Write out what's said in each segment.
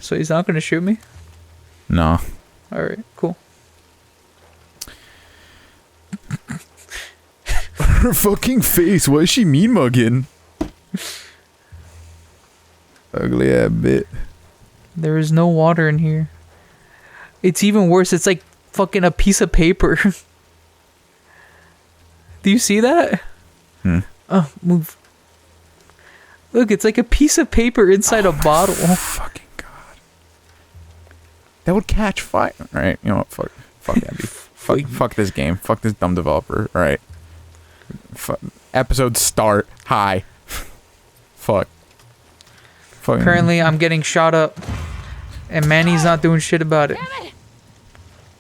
So he's not gonna shoot me? No. Alright, cool. Her fucking face. What is she mean mugging? Ugly ass bit. There is no water in here. It's even worse. It's like fucking a piece of paper. Do you see that? Oh, move. Look, it's like a piece of paper inside a bottle. Fucking god. That would catch fire. Alright, you know what? Fuck Abby. Fuck this game. Fuck this dumb developer. Alright. Episode start. Hi. Fuck. Currently, I'm getting shot up. And Manny's not doing shit about it.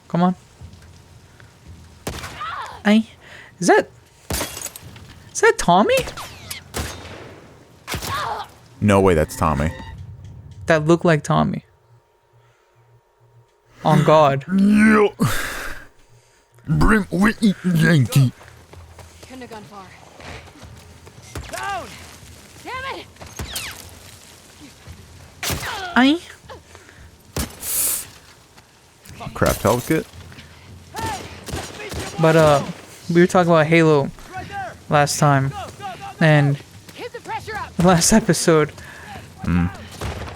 Come on. Hey. Is that Tommy? No way that's Tommy. That looked like Tommy. On God. Yo. Bring Whitney Yankee. Couldn't have gone far. Down! Damn it! Aye. Craft health kit. But we were talking about Halo last time, and the last episode. And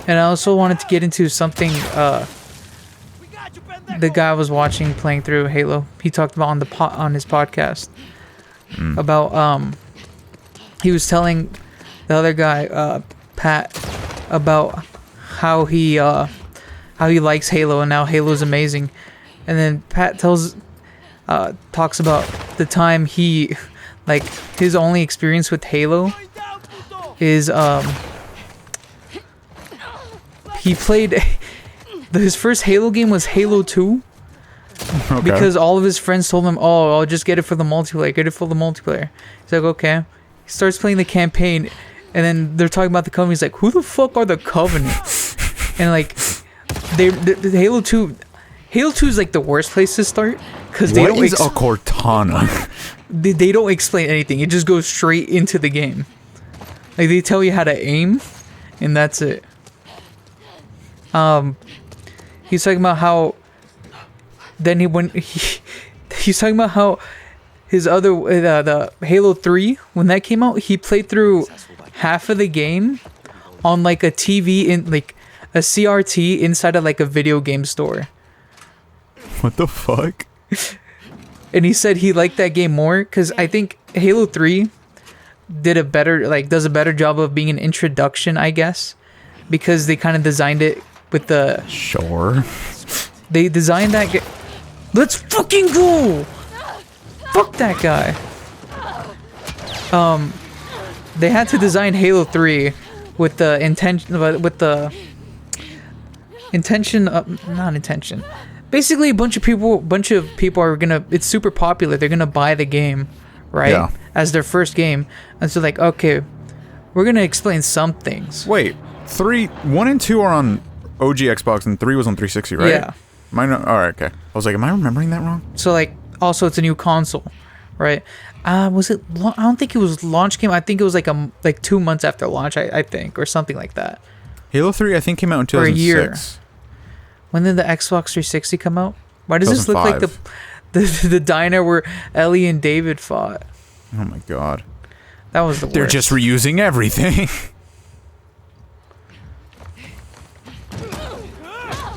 I also wanted to get into something the guy I was watching playing through Halo. He talked about on his podcast about he was telling the other guy Pat about how he likes Halo and now Halo's amazing. And then Pat talks about the time he, like, his only experience with Halo is he played his first Halo game was Halo 2. Okay. Because all of his friends told him, "Oh, I'll just get it for the multiplayer. Get it for the multiplayer." He's like, "Okay." He starts playing the campaign, and then they're talking about the Covenant. He's like, "Who the fuck are the Covenant?" And like, the Halo 2 is like the worst place to start because they don't. What is a Cortana? They don't explain anything. It just goes straight into the game. Like they tell you how to aim, and that's it. He's talking about how. Then he's talking about how his other the Halo 3 when that came out, he played through half of the game on like a TV in like a CRT inside of like a video game store. What the fuck? And he said he liked that game more because I think Halo 3 does a better job of being an introduction, I guess, because they kind of designed it with the Sure. They designed that game. Let's fucking go! Fuck that guy. They had to design Halo 3 with the not intention. Basically, a bunch of people are gonna. It's super popular. They're gonna buy the game, right? Yeah. As their first game, and so like, okay, we're gonna explain some things. Wait, 1 and 2 are on OG Xbox, and 3 was on 360, right? Yeah. All right, okay. I was like, am I remembering that wrong? So like, also it's a new console, right? Was it? I don't think it was launch game. I think it was like 2 months after launch. I think, or something like that. Halo 3, I think, came out in Or a 2006. year. When did the Xbox 360 come out? Why does this look like the diner where Ellie and David fought? Oh my god. That was the worst. They're just reusing everything.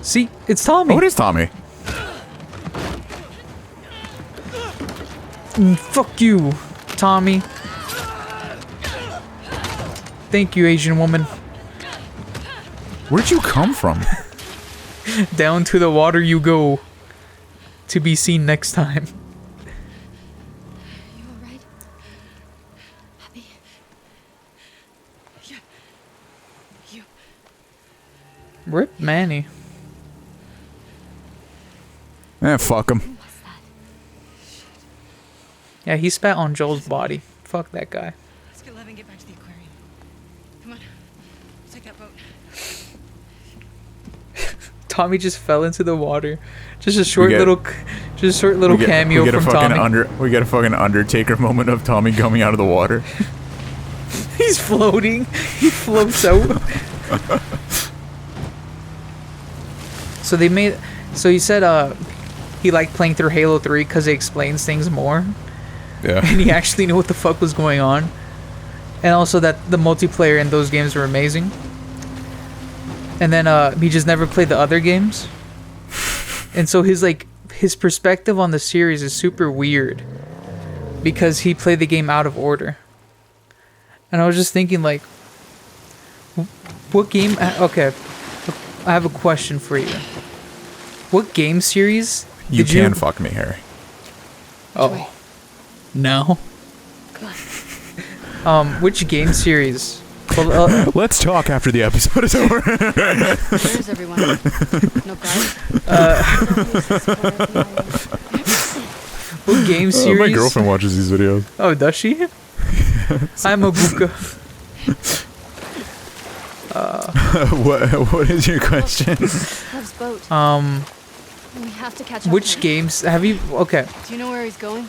See, it's Tommy. Oh, it is Tommy. Fuck you, Tommy. Thank you, Asian woman. Where'd you come from? Down to the water you go. To be seen next time. You alright? Happy? Yeah. You. Rip Manny. Fuck him. Yeah, he spat on Joel's body. Fuck that guy. Let's get Lev and get back to the aquarium. Come on. Let's take that boat. Tommy just fell into the water. Just a short little cameo from Tommy. We get a fucking Undertaker moment of Tommy coming out of the water. He's floating. He floats out. So they made. So he said he liked playing through Halo 3 because it explains things more, Yeah. and he actually knew what the fuck was going on, and also that the multiplayer in those games were amazing. And then he just never played the other games, and so his perspective on the series is super weird because he played the game out of order. And I was just thinking, like, what game? Okay, I have a question for you. What game series You did can fuck me, Harry. Oh, no. Which game series? Well, Let's talk after the episode is over. Where's everyone? No guard? what game series? My girlfriend watches these videos. Oh, does she? I'm a buka. What is your question? Love's boat. We have to catch up. Which to him. games have you? Okay, Do you know where he's going?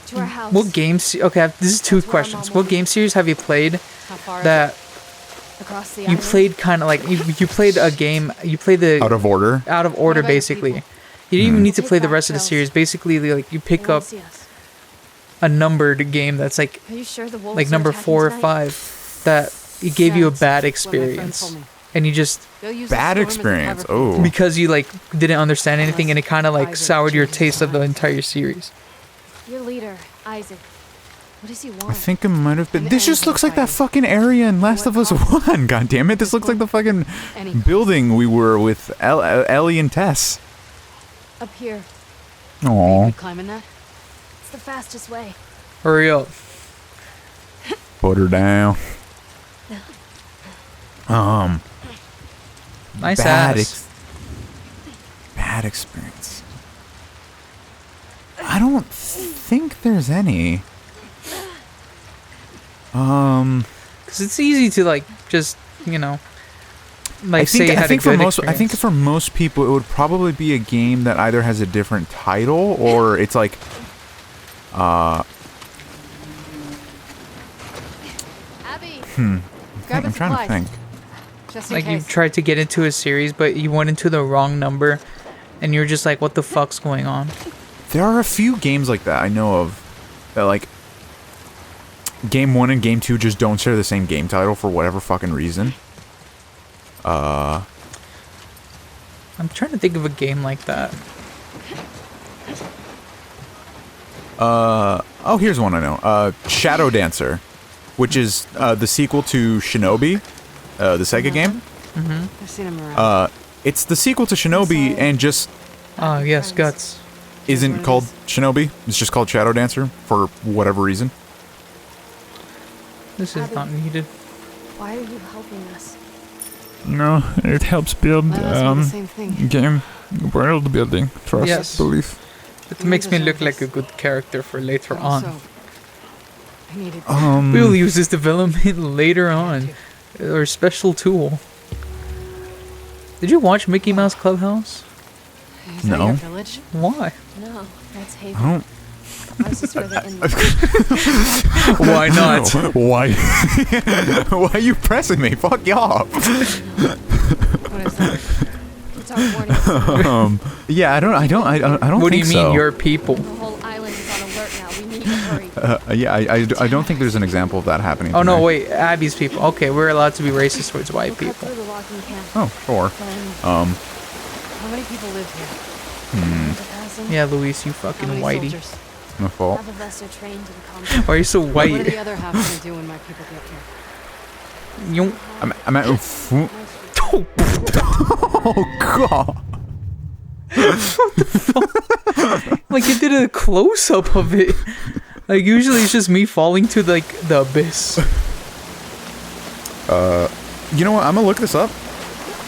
To our house. what games? Okay, this is two That's where our questions. mom What will game series have you played How far that is it? Across the you island? played kind of like you played a game? You played the Out of order? out of order What about your basically. people? You didn't even need to Take play the back rest of the shells. series. Basically, like you They pick won't up see us. a numbered game that's like Are you sure the wolves like are number attacking 4 or tonight? 5 that it gave you a That's bad what my friend experience, told me. and you just They'll use the Bad storm as a experience. cover for Oh. because you like didn't understand anything, and it kind of like Isaac soured your changes taste of the minds. entire series. Your leader, Isaac. What does he want? I think it might have been. And This just anything looks like that fighting. fucking area in Last What of Us cost? 1. God damn it. This looks like the fucking Any building we were with Ellie and Tess. up here. Are you Aww. good climbing that? It's the fastest way. Hurry up. Put her down. Nice Bad ass. bad experience. I don't think there's any. Because it's easy to like just like say you had a good experience. I think for most people it would probably be a game that either has a different title or it's like Abby, I'm grab a trying to supply. think. Just in Like you case. tried to get into a series, but you went into the wrong number, and you're just like, "What the fuck's going on?" There are a few games like that I know of that like Game 1 and Game 2 just don't share the same game title for whatever fucking reason. I'm trying to think of a game like that. Oh, here's one I know. Shadow Dancer, which is the sequel to Shinobi, the Sega game. I've seen him around. It's the sequel to Shinobi and just Oh yes, Guts. isn't What it called is. Shinobi. It's just called Shadow Dancer for whatever reason. This is not needed. Why are you helping us? No, it helps build I asked me the same thing. game world building, trust, Yes. belief. It makes me look like a good character for later on. Also, I needed. We'll use this development later on, or special tool. Did you watch Mickey Mouse Clubhouse? Is that No. your village? Why? No, that's I Haven. don't. I was just where the in- Why not? Why? Why are you pressing me? Fuck you off. What is that? It's our warning. Yeah, I don't What do you think mean, so. your people? The whole island is on alert now. We need to hurry. Yeah, I don't think there's an example of that happening. Oh no, tonight. wait, Abby's people. Okay, we're allowed to be racist towards white We'll cut people. through the logging camp. Oh, sure. Then, how many people live here? 1,000? Yeah, Luis, you How fucking many whitey. soldiers? My fault. Half of us are trained in combat. Why are you so What are white? the other half gonna do when my people get here? You. I'm at. Oh god. Like you did a close up of it. Like usually it's just me falling to like the abyss. You know what? I'm gonna look this up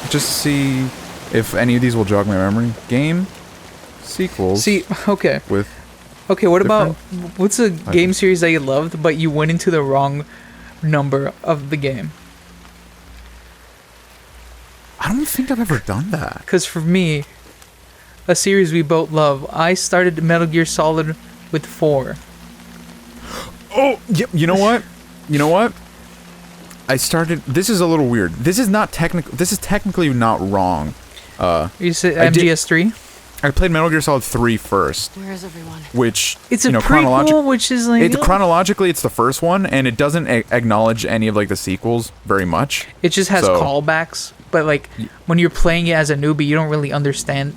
just to see if any of these will jog my memory. Game sequels. See, okay, With okay. What about what's a Different- game series that you loved, but you went into the wrong number of the game? I don't think I've ever done that. Because for me, a series we both love. I started Metal Gear Solid with 4. Oh, yep. You know what? You know what? I started. This is a little weird. This is not technical. This is technically not wrong. You said I did- MGS3? I played Metal Gear Solid 3 first, Where is everyone? which It's a chronologi- prequel, which is like... chronologically it's the first one, and it doesn't acknowledge any of like the sequels very much. It just has So- callbacks, but like when you're playing it as a newbie, you don't really understand.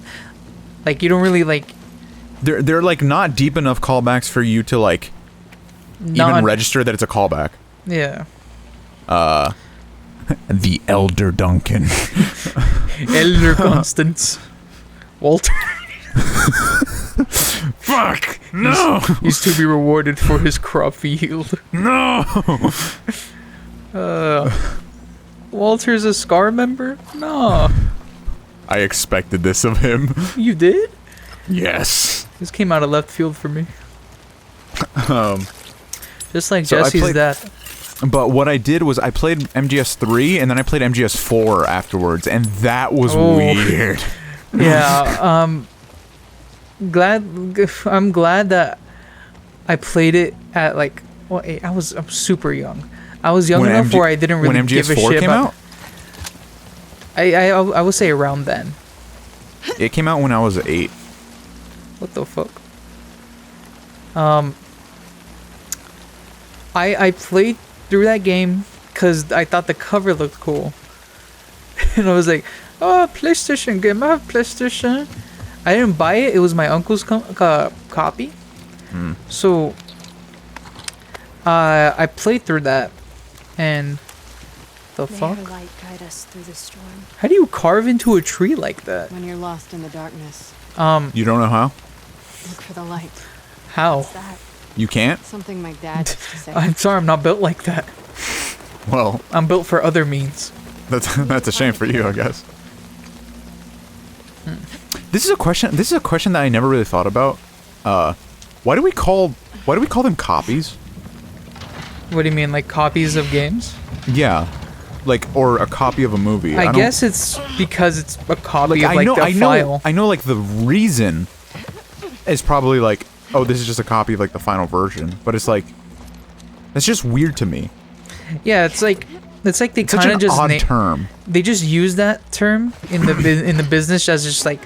Like you don't really like They're like not deep enough callbacks for you to like even register that it's a callback. Yeah. The Elder Duncan. Elder Constance. Walter. Fuck! No! He's to be rewarded for his crop field. No! Walter's a Scar member? No. I expected this of him. You did? Yes. This came out of left field for me. Just like So I Jesse's played- that. But what I did was I played MGS 3 and then I played MGS 4 afterwards, and that was Oh. weird. Yeah, I'm glad that I played it at like I'm super young. I was young enough where I didn't really when give a MGS4 shit came about. out, I would say around then. it came out when I was 8. What the fuck? I played through that game because I thought the cover looked cool, and I was like, "Oh, PlayStation game! I have PlayStation." I didn't buy it; it was my uncle's copy. So, I played through that, and the May fuck? her light guide us through the storm. How do you carve into a tree like that? When you're lost in the darkness, You don't know how? look for the light. How? What's that? You can't? Something my dad used to say. I'm sorry, I'm not built like that. Well, I'm built for other means. that's a shame for you, I guess. This is a question that I never really thought about. Why do we call them copies? What do you mean, like copies of games? Yeah. Like, or a copy of a movie. I don't- guess it's because it's a copy of I like know, the I file. know, I know. Like the reason is probably like, oh, this is just a copy of like the final version. But it's like, that's just weird to me. Yeah, it's like they It's such kind an of just odd term. they just use that term in the in the business as just like,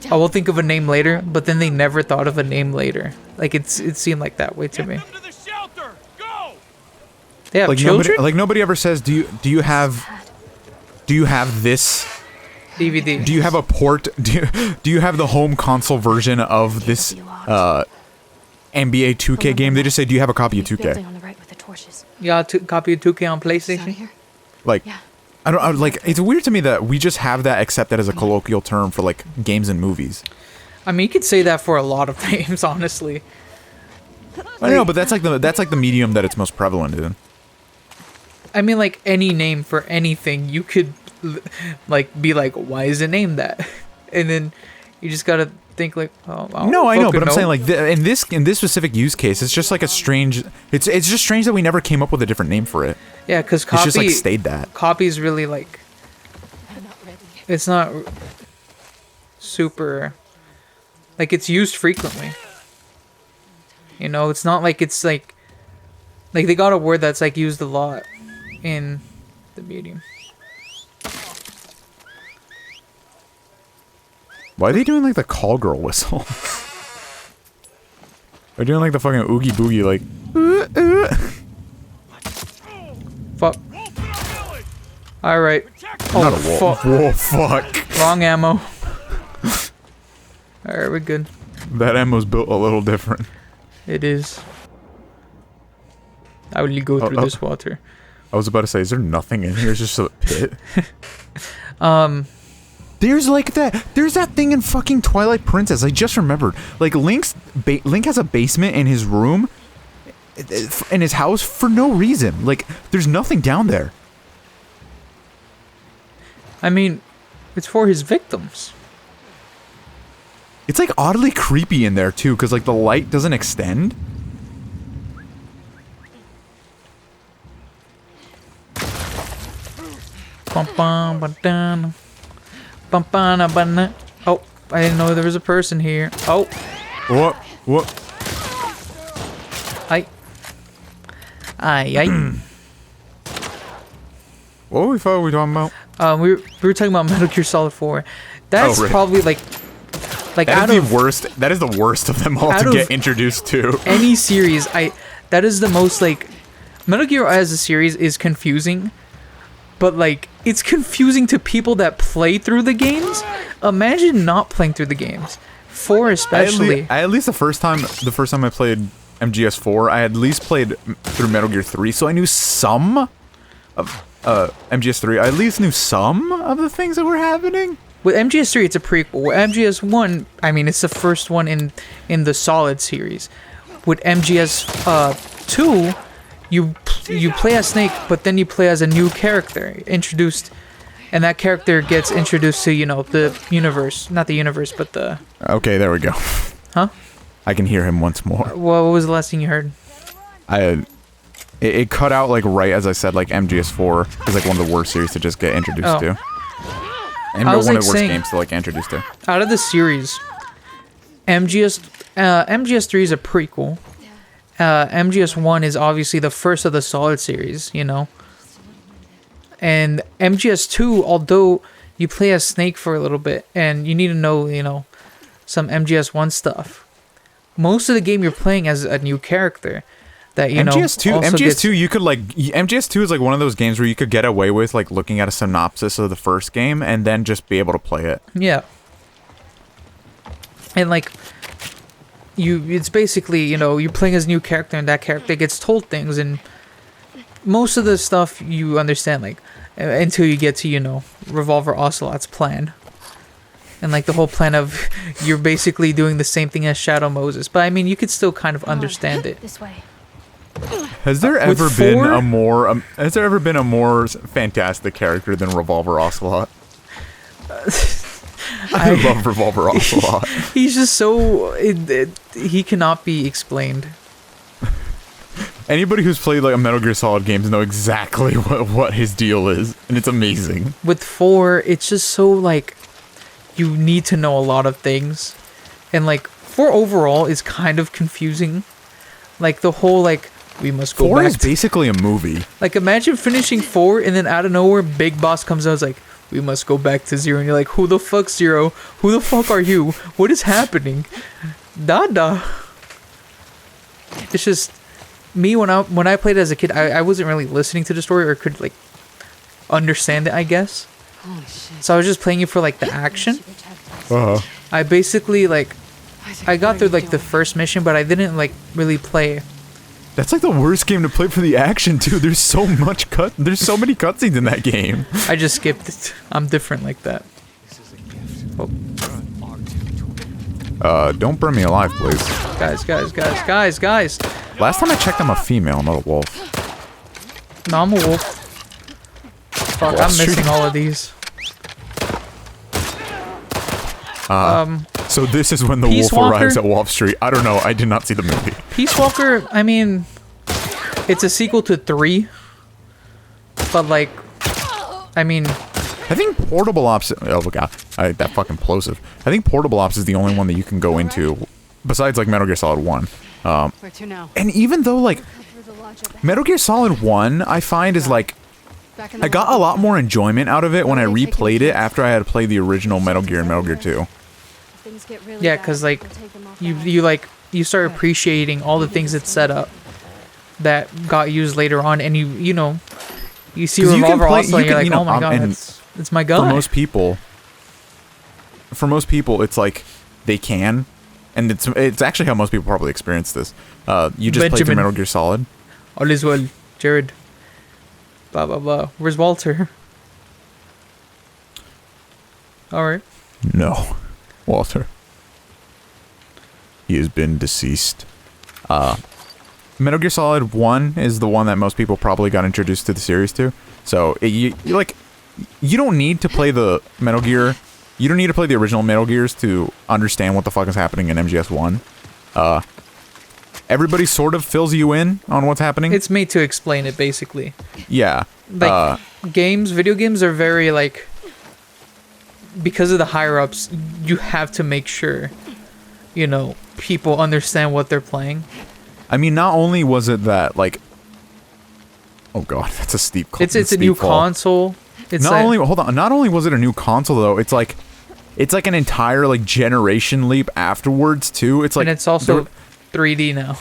oh, we'll think of a name later, but then they never thought of a name later. Like it seemed like that way to me. Them to the shelter! Go! They have Like children. nobody ever says, do you have this? DVD. Do you have a port? Do you have the home console version of this NBA 2K game? They just say, do you have a copy of Building 2K? on the right with the torches. You got a copy of 2K on Is that PlayStation? here? Like, Yeah. I like. It's weird to me that we just have that, accept that as a colloquial term for like games and movies. I mean, you could say that for a lot of names, honestly. I know, but that's like the medium that it's most prevalent in. I mean, like any name for anything, you could like be like, why is it named that? And then you just gotta think like, oh, No, I know, fucking but I'm saying like in this specific use case, it's just like a strange. It's just strange that we never came up with a different name for it. yeah, because It's just like stayed that. copy is really like I'm not ready. it's not super like it's used frequently. You know, it's not like it's like they got a word that's like used a lot in the medium. Why are they doing like the call girl whistle? They're doing like the fucking oogie boogie like. Fuck. All right. Oh, Not a wolf. fuck. Whoa, fuck. Wrong ammo. All right, we're good. That ammo's built a little different. It is. I will go through oh. this water. I was about to say, is there nothing in here? It's just a pit. There's like that. There's that thing in fucking Twilight Princess. I just remembered. Like Link has a basement in his room, in his house for no reason. Like there's nothing down there. I mean, it's for his victims. It's like oddly creepy in there too, because like the light doesn't extend. Bum, bum, ba, dun. Bum, ba, na, ba, na. Oh, I didn't know there was a person here. Oh, What? What? I. Aye, aye. What we talking about? we were talking about Metal Gear Solid 4. That's really? probably like That out is of the worst. That is the worst of them all out to of get introduced to. any series. That is the most like Metal Gear as a series is confusing, but like it's confusing to people that play through the games. Imagine not playing through the games. 4 especially. I at least the first time I played MGS4, I at least played through Metal Gear 3, so I knew some of MGS3. I at least knew some of the things that were happening. With MGS3, it's a prequel. With MGS1, I mean, it's the first one in the Solid series. With MGS2, you play as Snake, but then you play as a new character introduced, and that character gets introduced to the universe, not the universe, but the. Okay, there we go. Huh? I can hear him once more. What was the last thing you heard? It cut out like right as I said like MGS4 is like one of the worst series to just get introduced to. And I was, one like, of the worst saying, games to like introduce to. Out of the series, MGS3 is a prequel. MGS1 is obviously the first of the Solid series, And MGS2, although you play as Snake for a little bit and you need to know, some MGS1 stuff. Most of the game you're playing as a new character that MGS2 you could like MGS2 is like one of those games where you could get away with like looking at a synopsis of the first game and then just be able to play it. Yeah. And like it's basically, you're playing as a new character and that character gets told things, and most of the stuff you understand like until you get to, Revolver Ocelot's plan. And like the whole plan of you're basically doing the same thing as Shadow Moses. But I mean, you could still kind of understand it. This way. Has there ever been a more fantastic character than Revolver Ocelot? I love Revolver Ocelot. He's just so he cannot be explained. Anybody who's played like a Metal Gear Solid games know exactly what his deal is, and it's amazing. With 4, it's just so like you need to know a lot of things, and like 4 overall is kind of confusing. Like the whole like we must go 4 back. Is basically a movie. Like imagine finishing 4 and then out of nowhere, Big Boss comes out and is like, we must go back to 0, and you're like, who the fuck's 0? Who the fuck are you? What is happening? Dada. It's just me when I played as a kid, I wasn't really listening to the story or could like understand it, I guess. Holy shit. So I was just playing it for like the action. Uh-huh. I basically like I got What through are you like the doing? first mission, but I didn't like really play. That's like the worst game to play for the action too. There's so many cutscenes in that game. I just skipped it. I'm different like that. Oh, Don't burn me alive, please. guys. Last time I checked, I'm a female, not a wolf. No, I'm a wolf. Fuck, I'm missing all of these. So this is when the Peace wolf arrives Walker? at Wolf Street. I don't know. I did not see the movie. Peace Walker, I mean, it's a sequel to 3. But like, I mean, I think Portable Ops. Oh my god, that fucking plosive. I think Portable Ops is the only one that you can go into, besides like Metal Gear Solid 1. Where to now? And even though like Metal Gear Solid 1, I find is like Back in the I got a lot more enjoyment out of it when I replayed it after I had played the original Metal Gear and Metal Gear 2. Things get really yeah, bad, because like we'll take them off you start appreciating all the things it set up that got used later on, and you see 'Cause you can Revolver play- also, you and you're can, like, oh my god, and it's my guy. For most people, it's like they can, and it's actually how most people probably experience this. You just play through Benjamin. Metal Gear Solid. All is well, Jared. Blah blah blah. Where's Walter? All right. No, Walter. He has been deceased. Metal Gear Solid 1 is the one that most people probably got introduced to the series to. So you don't need to play the Metal Gear. You don't need to play the original Metal Gears to understand what the fuck is happening in MGS1. Everybody sort of fills you in on what's happening. It's made to explain it basically. Yeah. Like video games are very like, because of the higher ups, you have to make sure, people understand what they're playing. I mean, not only was it that like, oh god, that's a steep. It's a new console. It's not like, only hold on, not only was it a new console though, it's like an entire like generation leap afterwards too. It's like, and it's also 3D now.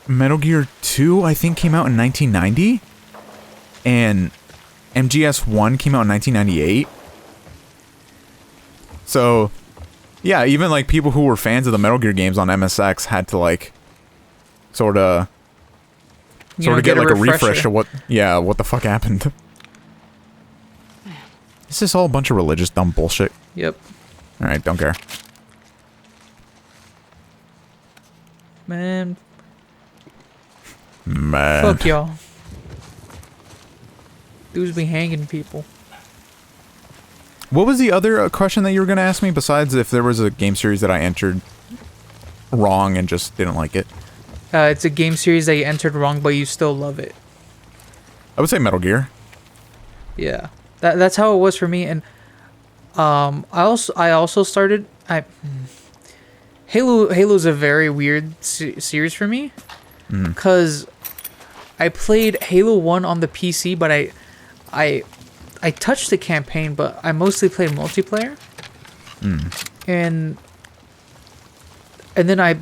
Metal Gear 2 I think came out in 1990, and MGS 1 came out in 1998. So yeah, even like people who were fans of the Metal Gear games on MSX had to like sort of get like a refresh of what the fuck happened. Is this all a bunch of religious dumb bullshit? Yep. Alright, don't care. Man, Man. fuck y'all. Dudes be hanging people. What was the other question that you were going to ask me besides if there was a game series that I entered wrong and just didn't like it? It's a game series that you entered wrong, but you still love it. I would say Metal Gear. Yeah, that's how it was for me. And I also started Halo's a very weird series for me, because I played Halo 1 on the PC, but I touched the campaign, but I mostly played multiplayer. And then I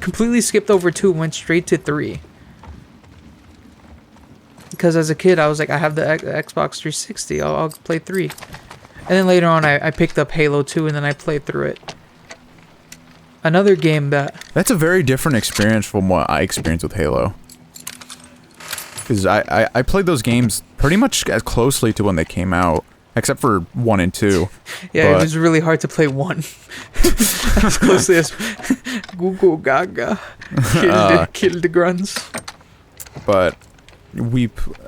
completely skipped over 2 and went straight to 3. Because as a kid, I was like, I have the Xbox 360, I'll play 3. And then later on, I picked up Halo 2, and then I played through it. Another game That's a very different experience from what I experienced with Halo. Because I played those games pretty much as closely to when they came out, except for 1 and 2. Yeah, it was really hard to play 1. As closely as Google Gaga. Kill the grunts. But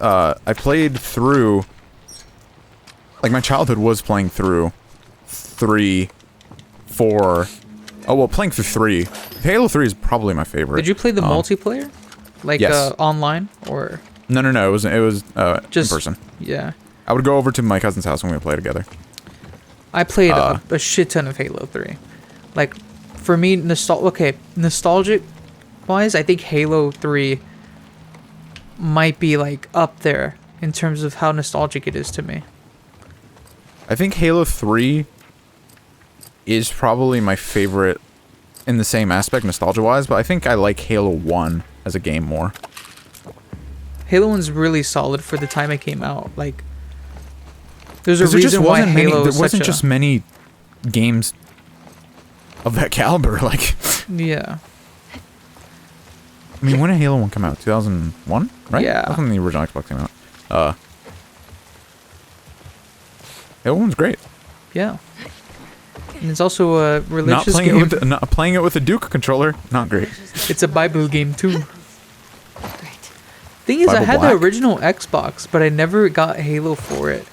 I played through, like my childhood was playing through 3, 4, playing through 3. Halo 3 is probably my favorite. Did you play the multiplayer? Like yes. Online or? No, it was Just in person. Yeah. I would go over to my cousin's house and we would play together. I played a shit ton of Halo 3. Like, for me, nostalgic wise, I think Halo 3 might be like up there in terms of how nostalgic it is to me. I think Halo 3 is probably my favorite in the same aspect, nostalgia-wise, but I think I like Halo 1 as a game more. Halo 1's really solid for the time it came out. Like, there's a reason why Halo there wasn't just many games of that caliber. Like, yeah. I mean, when did Halo 1 come out? 2001, right? Yeah. That's when the original Xbox came out. Halo 1's great. Yeah. And it's also a religious game. Not playing it with a Duke controller, not great. It's a Bible game too. Great. Thing is, I Bible had Black? the original Xbox, but I never got Halo for it.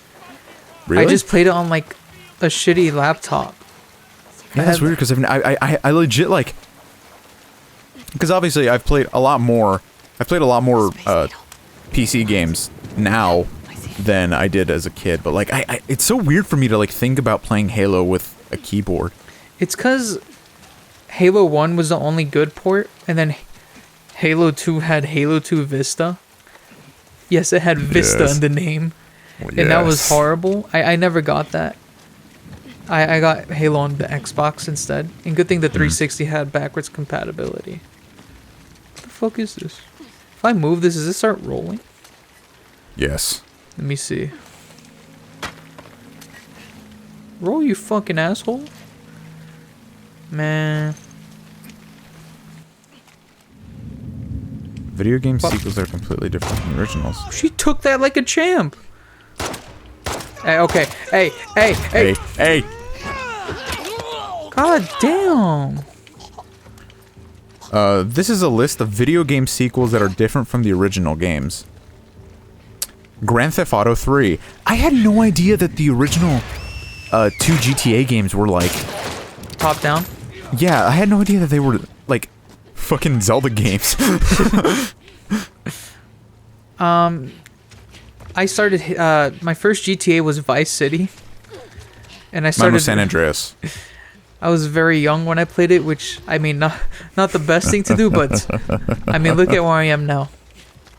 Really? I just played it on like a shitty laptop. Yeah, that's weird because I legit like, because obviously I've played a lot more PC games now than I did as a kid, but like it's so weird for me to like think about playing Halo with a keyboard. It's because Halo 1 was the only good port, and then Halo 2 had Halo 2 Vista. Yes, it had Vista in the name. And that was horrible. I never got that. I got Halo on the Xbox instead. And good thing the 360 had backwards compatibility. What the fuck is this? If I move this, does it start rolling? Yes. Let me see. Roll, you fucking asshole. Man. Video game sequels are completely different from the originals. She took that like a champ. Hey, okay. Hey. Hey. God damn. This is a list of video game sequels that are different from the original games. Grand Theft Auto 3. I had no idea that the original 2 GTA games were like... Top down? Yeah, I had no idea that they were like fucking Zelda games. I started... my first GTA was Vice City. And I started... Mine was San Andreas. I was very young when I played it, which, I mean, not the best thing to do, but... I mean, look at where I am now.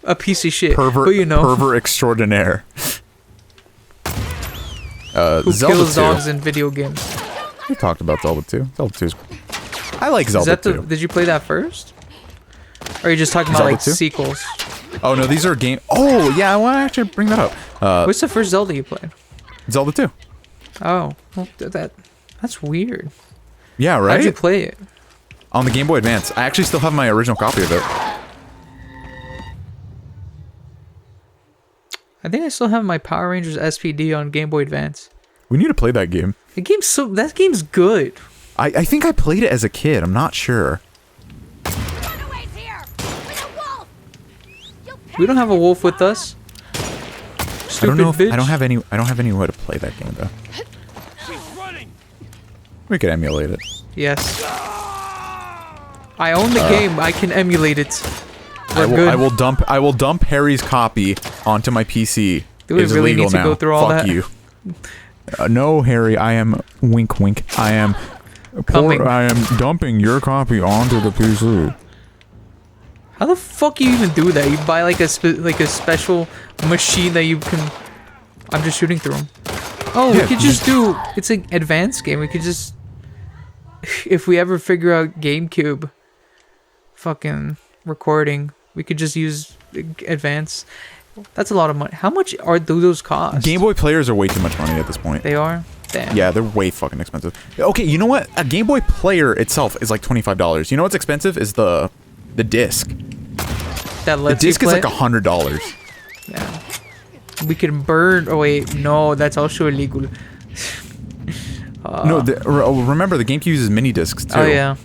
A piece of shit. Pervert, but you know. pervert extraordinaire. Who Zelda kills 2. dogs in video games? We talked about Zelda 2. Zelda 2 is... I like Is Zelda that 2. did you play that first? Or are you just talking about Zelda like 2? sequels? Oh, no, these are game... Oh, yeah, I want to actually bring that up. What's the first Zelda you played? Zelda 2. Oh, well, that's weird. Yeah, right? How'd you play it? On the Game Boy Advance. I actually still have my original copy of it. I think I still have my Power Rangers SPD on Game Boy Advance. We need to play that game. That game's good. I think I played it as a kid. I'm not sure. Runaways here! With a wolf! We don't have a wolf with us. Stupid I don't know if bitch. I don't have any way to play that game though. She's running. We could emulate it. Yes. I own the game. I can emulate it. We're good. I will dump Harry's copy onto my PC. Do we It's really illegal need to now. go through all Fuck that? you. No, Harry. I am wink wink. I am Coming. I am dumping your copy onto the PC. How the fuck you even do that? You buy like a special machine that you can. I'm just shooting through them. Oh, Yeah, we could just do. It's an advanced game. We could just. If we ever figure out GameCube, fucking recording, we could just use advanced. That's a lot of money. How much are those cost? Game Boy players are way too much money at this point. They are. Damn. Yeah, they're way fucking expensive. Okay, you know what? A Game Boy player itself is like $25. You know what's expensive is the disc. That The lets disc you is play. like $100. Yeah. We can burn. Oh wait, no, that's also illegal. No, remember the GameCube uses mini discs too. Oh yeah.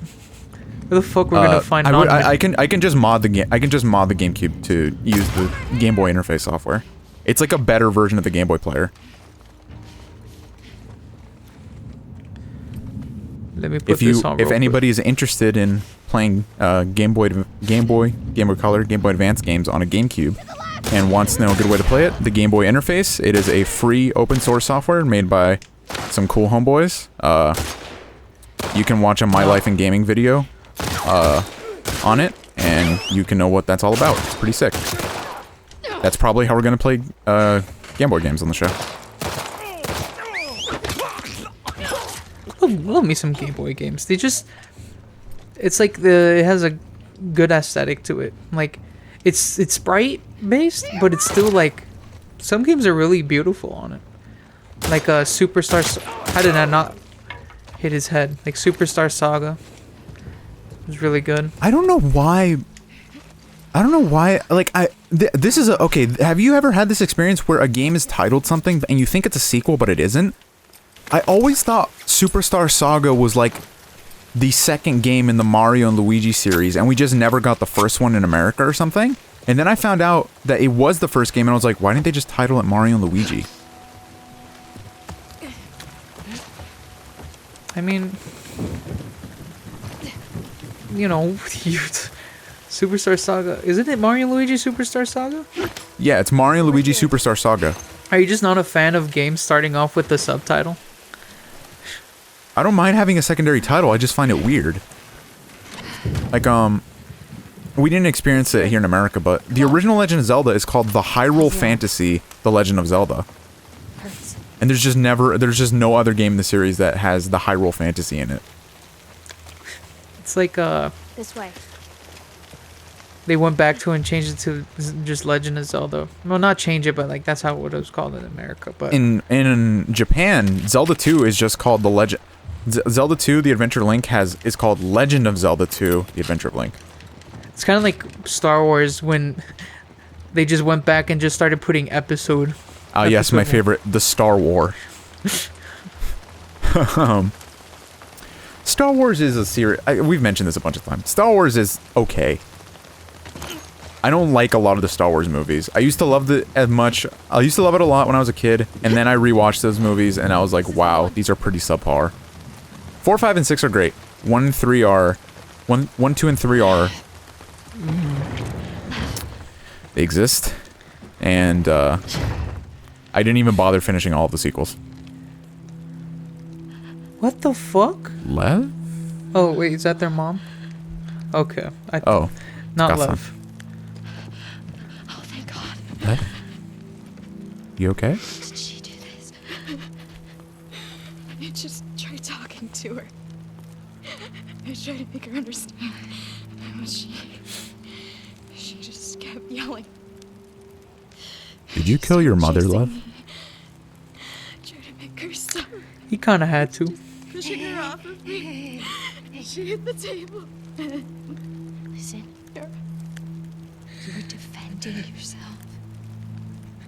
Where the fuck we're gonna find? I can just mod the game. I can just mod the GameCube to use the Game Boy interface software. It's like a better version of the Game Boy player. Let me put this on. If real anybody is interested in playing Game Boy Color, Game Boy Advance games on a GameCube, and wants to know a good way to play it, the Game Boy interface. It is a free open source software made by some cool homeboys. You can watch a My Life in Gaming video on it, and you can know what that's all about. It's pretty sick. That's probably how we're gonna play Game Boy games on the show. love me some Game Boy games. It's like it has a good aesthetic to it. Like, it's sprite based, but it's still like, some games are really beautiful on it. Like Superstar. How did I not hit his head? Like Superstar Saga. It was really good. I don't know why. Like this is okay. Have you ever had this experience where a game is titled something and you think it's a sequel, but it isn't? I always thought Superstar Saga was like the second game in the Mario and Luigi series, and we just never got the first one in America or something. And then I found out that it was the first game, and I was like, why didn't they just title it Mario and Luigi? I mean, you know, Superstar Saga. Isn't it Mario and Luigi Superstar Saga? Yeah, it's Mario and Luigi Superstar Saga. Are you just not a fan of games starting off with the subtitle? I don't mind having a secondary title, I just find it weird. Like, we didn't experience it here in America, but the original Legend of Zelda is called The Hyrule Fantasy: The Legend of Zelda. Hurts. And there's just no other game in the series that has the Hyrule Fantasy in it. It's like This way. they went back to and changed it to just Legend of Zelda. Well, not change it, but like that's how it was called in America. But In Japan, Zelda 2 is just called the Legend. Zelda 2: The Adventure of Link is called Legend of Zelda 2: The Adventure of Link. it's kind of like Star Wars when they just went back and just started putting episode. Yes, my Episode favorite, the Star War. Star Wars is a series. We've mentioned this a bunch of times. Star Wars is okay. I don't like a lot of the Star Wars movies. I used to love it as much. I used to love it a lot when I was a kid, and then I rewatched those movies, and I was like, wow, these are pretty subpar. 4, 5, and 6 are great. 1, 3 are... 1, 2, and 3 are... They exist. And, I didn't even bother finishing all of the sequels. What the fuck? Lev? Oh wait, is that their mom? Okay. Oh. Not Got Lev. Oh, thank God. Lev? You okay? Did she do this? I just tried talking to her. I tried to make her understand. But she just kept yelling. Did you kill your mother, love? Tried to make her stop. He kind of had to. Pushing her off of me. She hit the table. Listen. You were defending yourself.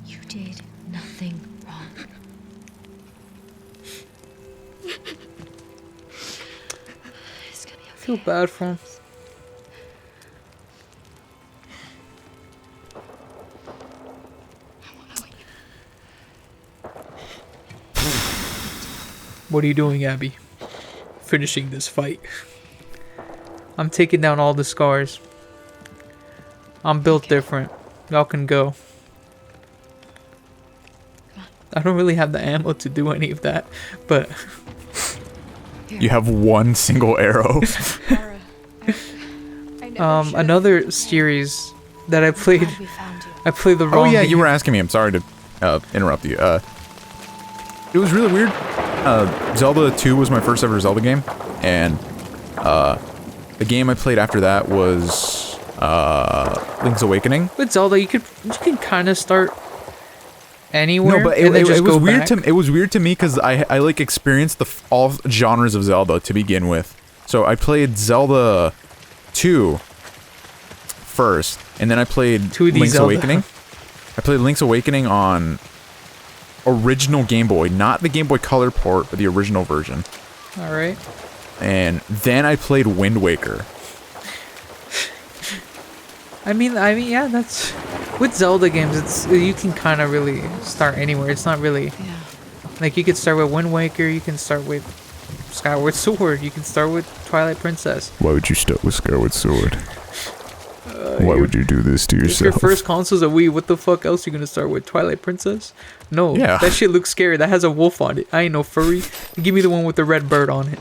You did nothing wrong. It's gonna be okay. I feel bad for him. What are you doing, Abby? Finishing this fight. I'm taking down all the scars. I'm built different. Y'all can go. I don't really have the ammo to do any of that, but You have one single arrow. Laura, I never should've- another series that I played. Glad we found you. I played the Oh wrong. yeah, game. you were asking me. I'm sorry to interrupt you. It was really weird. Zelda 2 was my first ever Zelda game, and the game I played after that was Link's Awakening. With Zelda, you can kind of start anywhere. No, but and then just it was go weird back. to it was weird to me because I like experienced all genres of Zelda to begin with. So I played Zelda 2 first, and then I played 2D Link's Zelda. Awakening. I played Link's Awakening on original Game Boy, not the Game Boy Color port, but the original version. All right. And then I played Wind Waker. I mean, yeah. That's with Zelda games. It's you can kind of really start anywhere. It's not really Yeah. like you could start with Wind Waker. You can start with Skyward Sword. You can start with Twilight Princess. Why would you start with Skyward Sword? Why would you do this to If your yourself? first console's a Wii, what the fuck else you gonna start with? Twilight Princess? No, Yeah. that shit looks scary. That has a wolf on it. I ain't no furry. Give me the one with the red bird on it.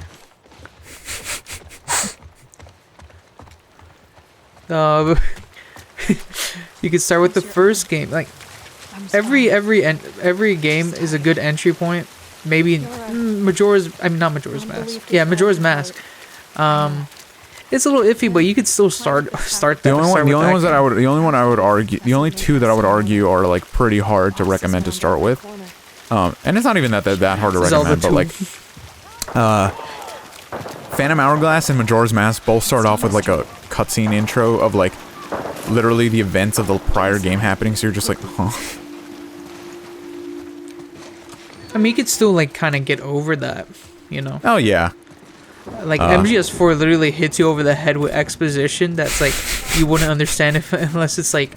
You could start with the first game. Like every game is a good entry point. Maybe not Majora's Mask. Yeah, Majora's Mask. It's a little iffy, but you could still start that. The only two that I would argue are like pretty hard to recommend to start with. And it's not even that hard to Zelda recommend, but 2. like Phantom Hourglass and Majora's Mask both start off with like a cutscene intro of like literally the events of the prior game happening, so you're just like, huh. I mean, you could still like kind of get over that, you know. Oh yeah. Like MGS4 literally hits you over the head with exposition that's like you wouldn't understand if unless it's like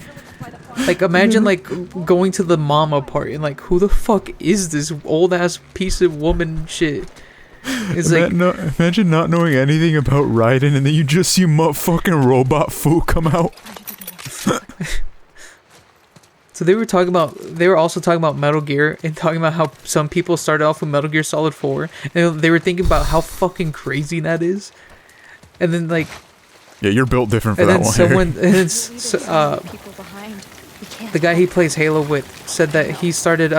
imagine like going to the mama part and like who the fuck is this old ass piece of woman shit. It's like Imagine not knowing anything about Raiden and then you just see fucking robot Fu come out. so they were also talking about Metal Gear and talking about how some people started off with Metal Gear Solid 4 and they were thinking about how fucking crazy that is. And then like Yeah, you're built different for and that then one. someone and then People behind. We can't. the guy he plays Halo with said that he started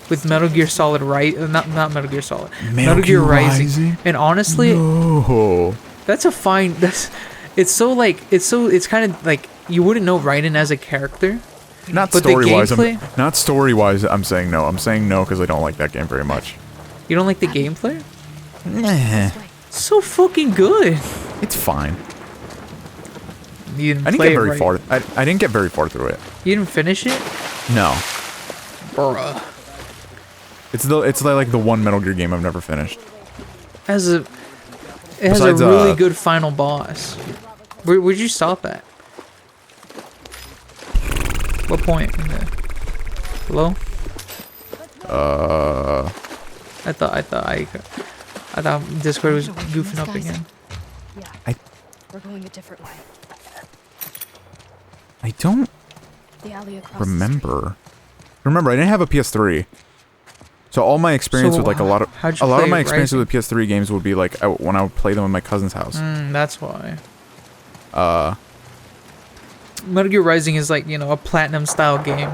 with Metal Gear Solid not Metal Gear Solid. Metal Gear Rising. And honestly, No. that's a fine it's kind of like you wouldn't know Raiden as a character. Not But the story wise. I'm saying no. I'm saying no because I don't like that game very much. You don't like the gameplay? Nah, It's so fucking good. it's fine. You didn't I didn't play get it very right. far. I didn't get very far through it. You didn't finish it? No, Bruh. it's like the one Metal Gear game I've never finished. It has a Besides, really good final boss. Where'd you stop at? What point? Hello? I thought Discord was goofing up again. Yeah. We're going a different way. I don't The alley across remember. Remember, I didn't have a PS3, so all my experience So, with like a lot of how'd you my play experience Rising? with the PS3 games would be like when I would play them at my cousin's house. That's why. Metal Gear Rising is like, a platinum style game.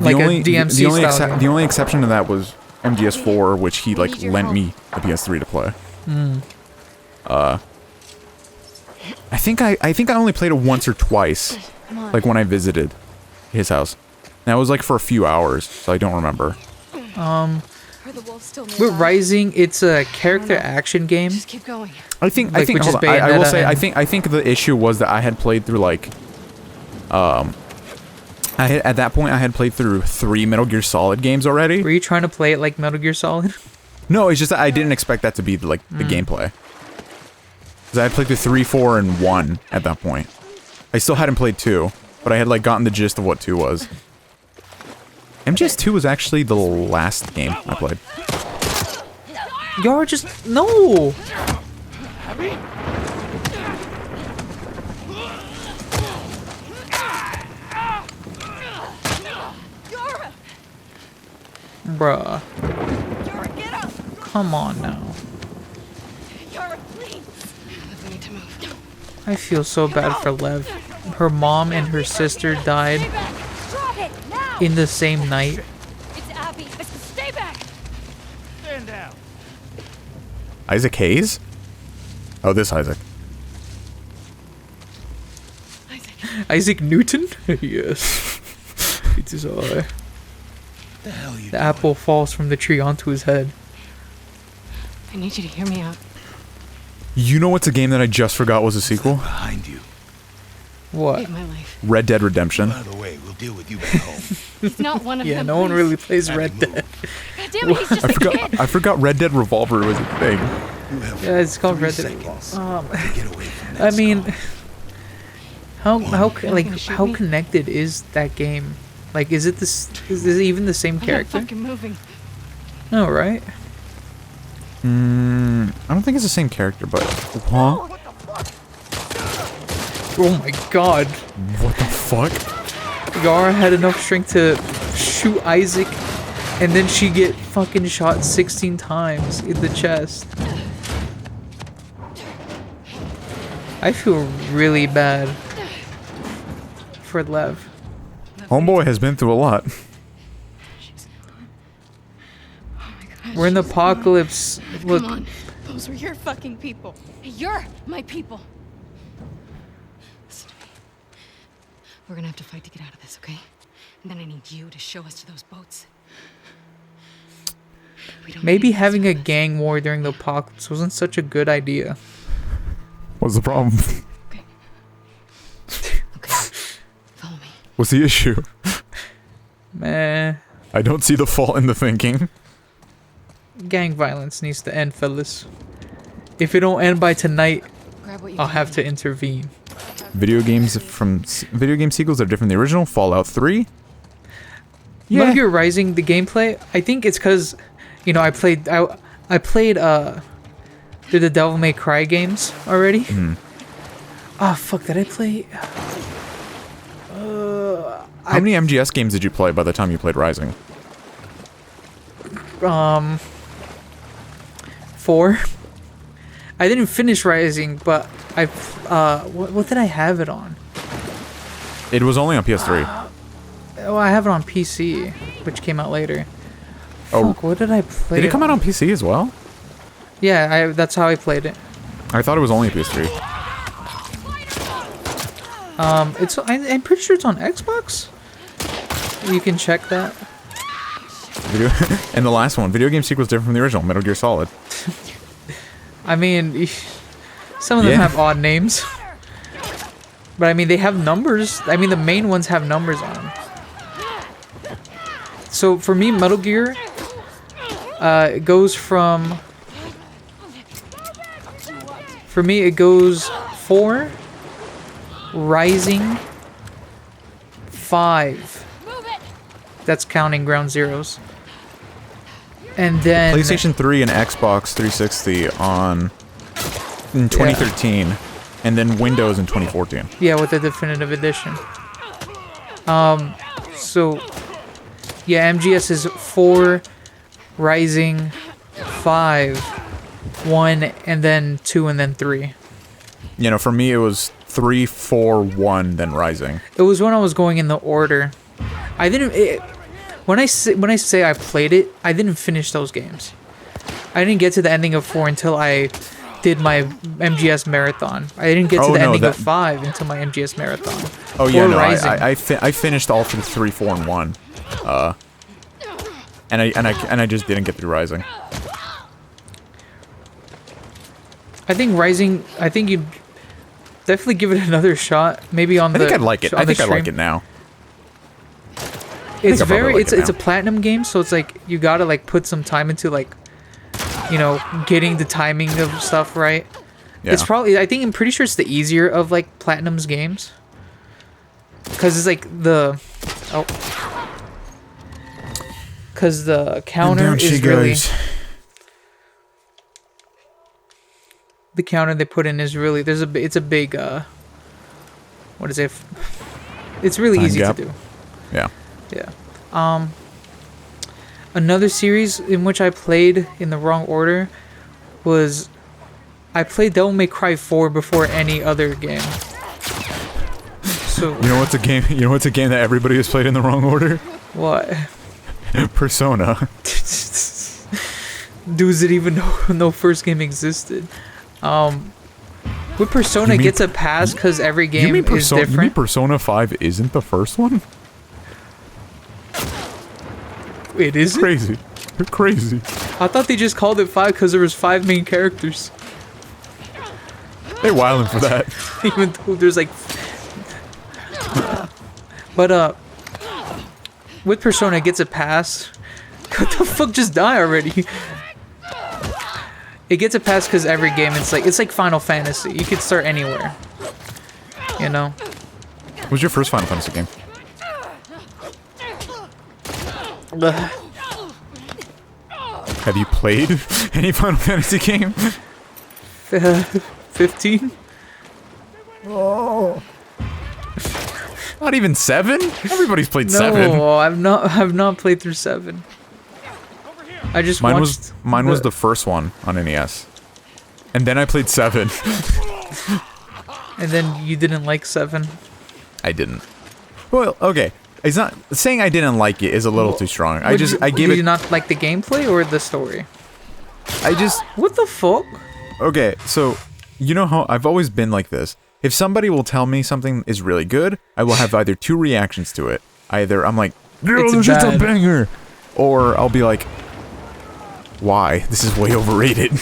Like a DMC style game. The only exception to that was MGS4, which he like need your lent help. me the PS3 to play. I think I only played it once or twice, Come on. like when I visited his house. That was like for a few hours, so I don't remember. Are the wolves still With nearby? Rising, it's a character action game. Just keep going. I think Like, which hold is on, I will Bayonetta say and- I think the issue was that I had played through like at that point I had played through 3 Metal Gear Solid games already. Were you trying to play it like Metal Gear Solid? No, it's just that I didn't expect that to be like the gameplay. Cuz I had played through 3, 4 and 1 at that point. I still hadn't played 2, but I had like gotten the gist of what 2 was. MGS2 was actually the last game I played. Y'all just no. Yara! Bruh. Yara, get up! Come on now. Yara, please! We need to move. I feel so bad for Lev. Her mom and her sister Stay died back! Drop it! Now! in the same night. It's Abby! Stay back! Stand down. Isaac Hayes? Oh, this Isaac. Isaac Newton? Yes. It is I. The hell you The apple falls from the tree onto his head. I need you to hear me out. You know what's a game that I just forgot was a sequel? behind you? What? Save my life. Red Dead Redemption. By the way, we'll deal with you back home. He's not one of Yeah, them. no one please. really plays Abby, Red move. Dead. God damn it, he's just I a forgot kid. I forgot Red Dead Revolver was a thing. You have Yeah, it's called 3 Red Dead. seconds Um, to get away from I this mean, home. how Nothing to shoot how me. connected is that game? Like, is it even the same I'm not character? fucking moving. No, right? I don't think it's the same character, but huh? Oh my god. What the fuck? Yara had enough strength to shoot Isaac, and then she get fucking shot 16 times in the chest. I feel really bad for Lev. Homeboy has been through a lot. We're in the apocalypse. Look, Come on. Those were your fucking people. You're my people! Listen to me. We're gonna have to fight to get out of this, okay? And then I need you to show us to those boats. We don't maybe need having to a gang war during the apocalypse wasn't such a good idea. What's the problem? Okay. Follow me. What's the issue? Meh. I don't see the fault in the thinking. Gang violence needs to end, fellas. If it don't end by tonight, Grab what you I'll can. have to intervene. Video game sequels that are different than the original. Fallout 3. Metal Gear Rising, the gameplay, I think it's because, you know, I played the Devil May Cry games already. Ah, fuck, did I play? How many MGS games did you play by the time you played Rising? 4. I didn't finish Rising, but what did I have it on? It was only on PS3. Oh, I have it on PC, which came out later. Oh. Fuck, what did I play? Did it come out on PC as well? Yeah, that's how I played it. I thought it was only PS3. I'm pretty sure it's on Xbox. You can check that. And the last one, video game sequels different from the original, Metal Gear Solid. I mean, some of them Yeah. have odd names. But I mean, they have numbers. I mean, the main ones have numbers on them. So for me, Metal Gear, it goes from... For me, it goes 4, Rising, 5. Move it! That's counting Ground Zeroes. And then... PlayStation 3 and Xbox 360 in 2013, and then Windows in 2014. Yeah, with the definitive edition. So yeah, MGS is 4, Rising, 5, 1, and then 2, and then 3. You know, for me it was 3, 4, 1, then Rising. It was when I was going in the order. I didn't. when I say I played it, I didn't finish those games. I didn't get to the ending of 4 until I did my MGS marathon. I didn't get to the ending of 5 until my MGS marathon. Oh yeah, Or no, Rising. I finished all through 3, 4, and 1. And I just didn't get through Rising. I think Rising. I think you definitely give it another shot. Maybe on I the. think I'd like it. on I the think I like stream. it now. It's I'd probably very. like It's it it's a now. platinum game, so it's like you gotta like put some time into like, you know, getting the timing of stuff right. Yeah. It's probably. I think I'm pretty sure it's the easier of like platinum's games. Because it's like the. Oh. Because the counter is really. The counter they put in is really it's a big what is it? It's really Time easy gap. to do. Yeah. Yeah. Another series in which I played in the wrong order was I played Devil May Cry 4 before any other game. So You know what's a game? You know what's a game that everybody has played in the wrong order? what? Persona. Dudes didn't even know no first game existed. With Persona You mean- gets a pass because every game is You mean different. Persona 5 isn't the first one? It isn't. Crazy. You're crazy. I thought they just called it 5 because there was 5 main characters. They wildin' for that. Even though there's like but with Persona it gets a pass. What the fuck, just die already? It gets a pass because every game it's like Final Fantasy. You could start anywhere, you know. What was your first Final Fantasy game? Ugh. Have you played any Final Fantasy game? 15. Not even 7? Everybody's played 7. No, I've not played through 7. I just Mine watched was the first one on NES. And then I played 7. and then you didn't like 7. I didn't. Well, okay. It's not saying I didn't like it is a little too strong. I gave Did it you not like the gameplay or the story? What the fuck? Okay, so you know how I've always been like this. If somebody will tell me something is really good, I will have either two reactions to it. Either I'm like, "Girl, It's this is a bad." banger," or I'll be like, "Why? This is way overrated."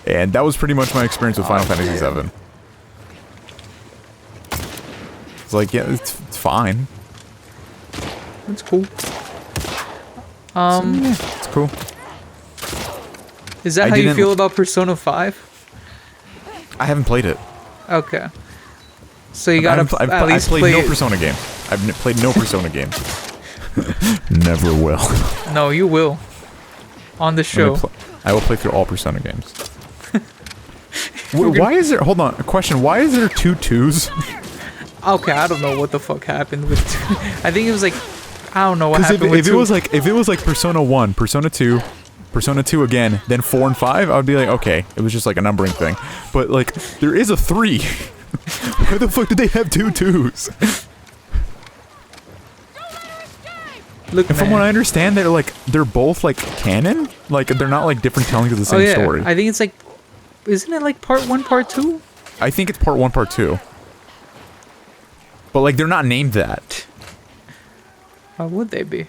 And that was pretty much my experience with Final Fantasy VII. It's like, yeah, it's fine. That's cool. It's cool. Is that I how you didn't- feel about Persona 5? I haven't played it. Okay. So you gotta at least played play no it. Persona game. Played no Persona game. Never will. No, you will. On the show. I will play through all Persona games. Why is there? Hold on. A question. Why is there 2 2s? Okay, I don't know what the fuck happened with. I think it was like, I don't know what Because happened if with it was like Persona 1, Persona 2, Persona 2 again, then 4 and 5, I would be like, okay, it was just like a numbering thing. But like, there is a 3. Why the fuck did they have 2 2s? Look, And from man. what I understand, they're both like canon. Like they're not like different tellings of the same Oh yeah, story. I think it's like, isn't it like part 1, part 2? I think it's part 1, part 2. But like, they're not named that. How would they be?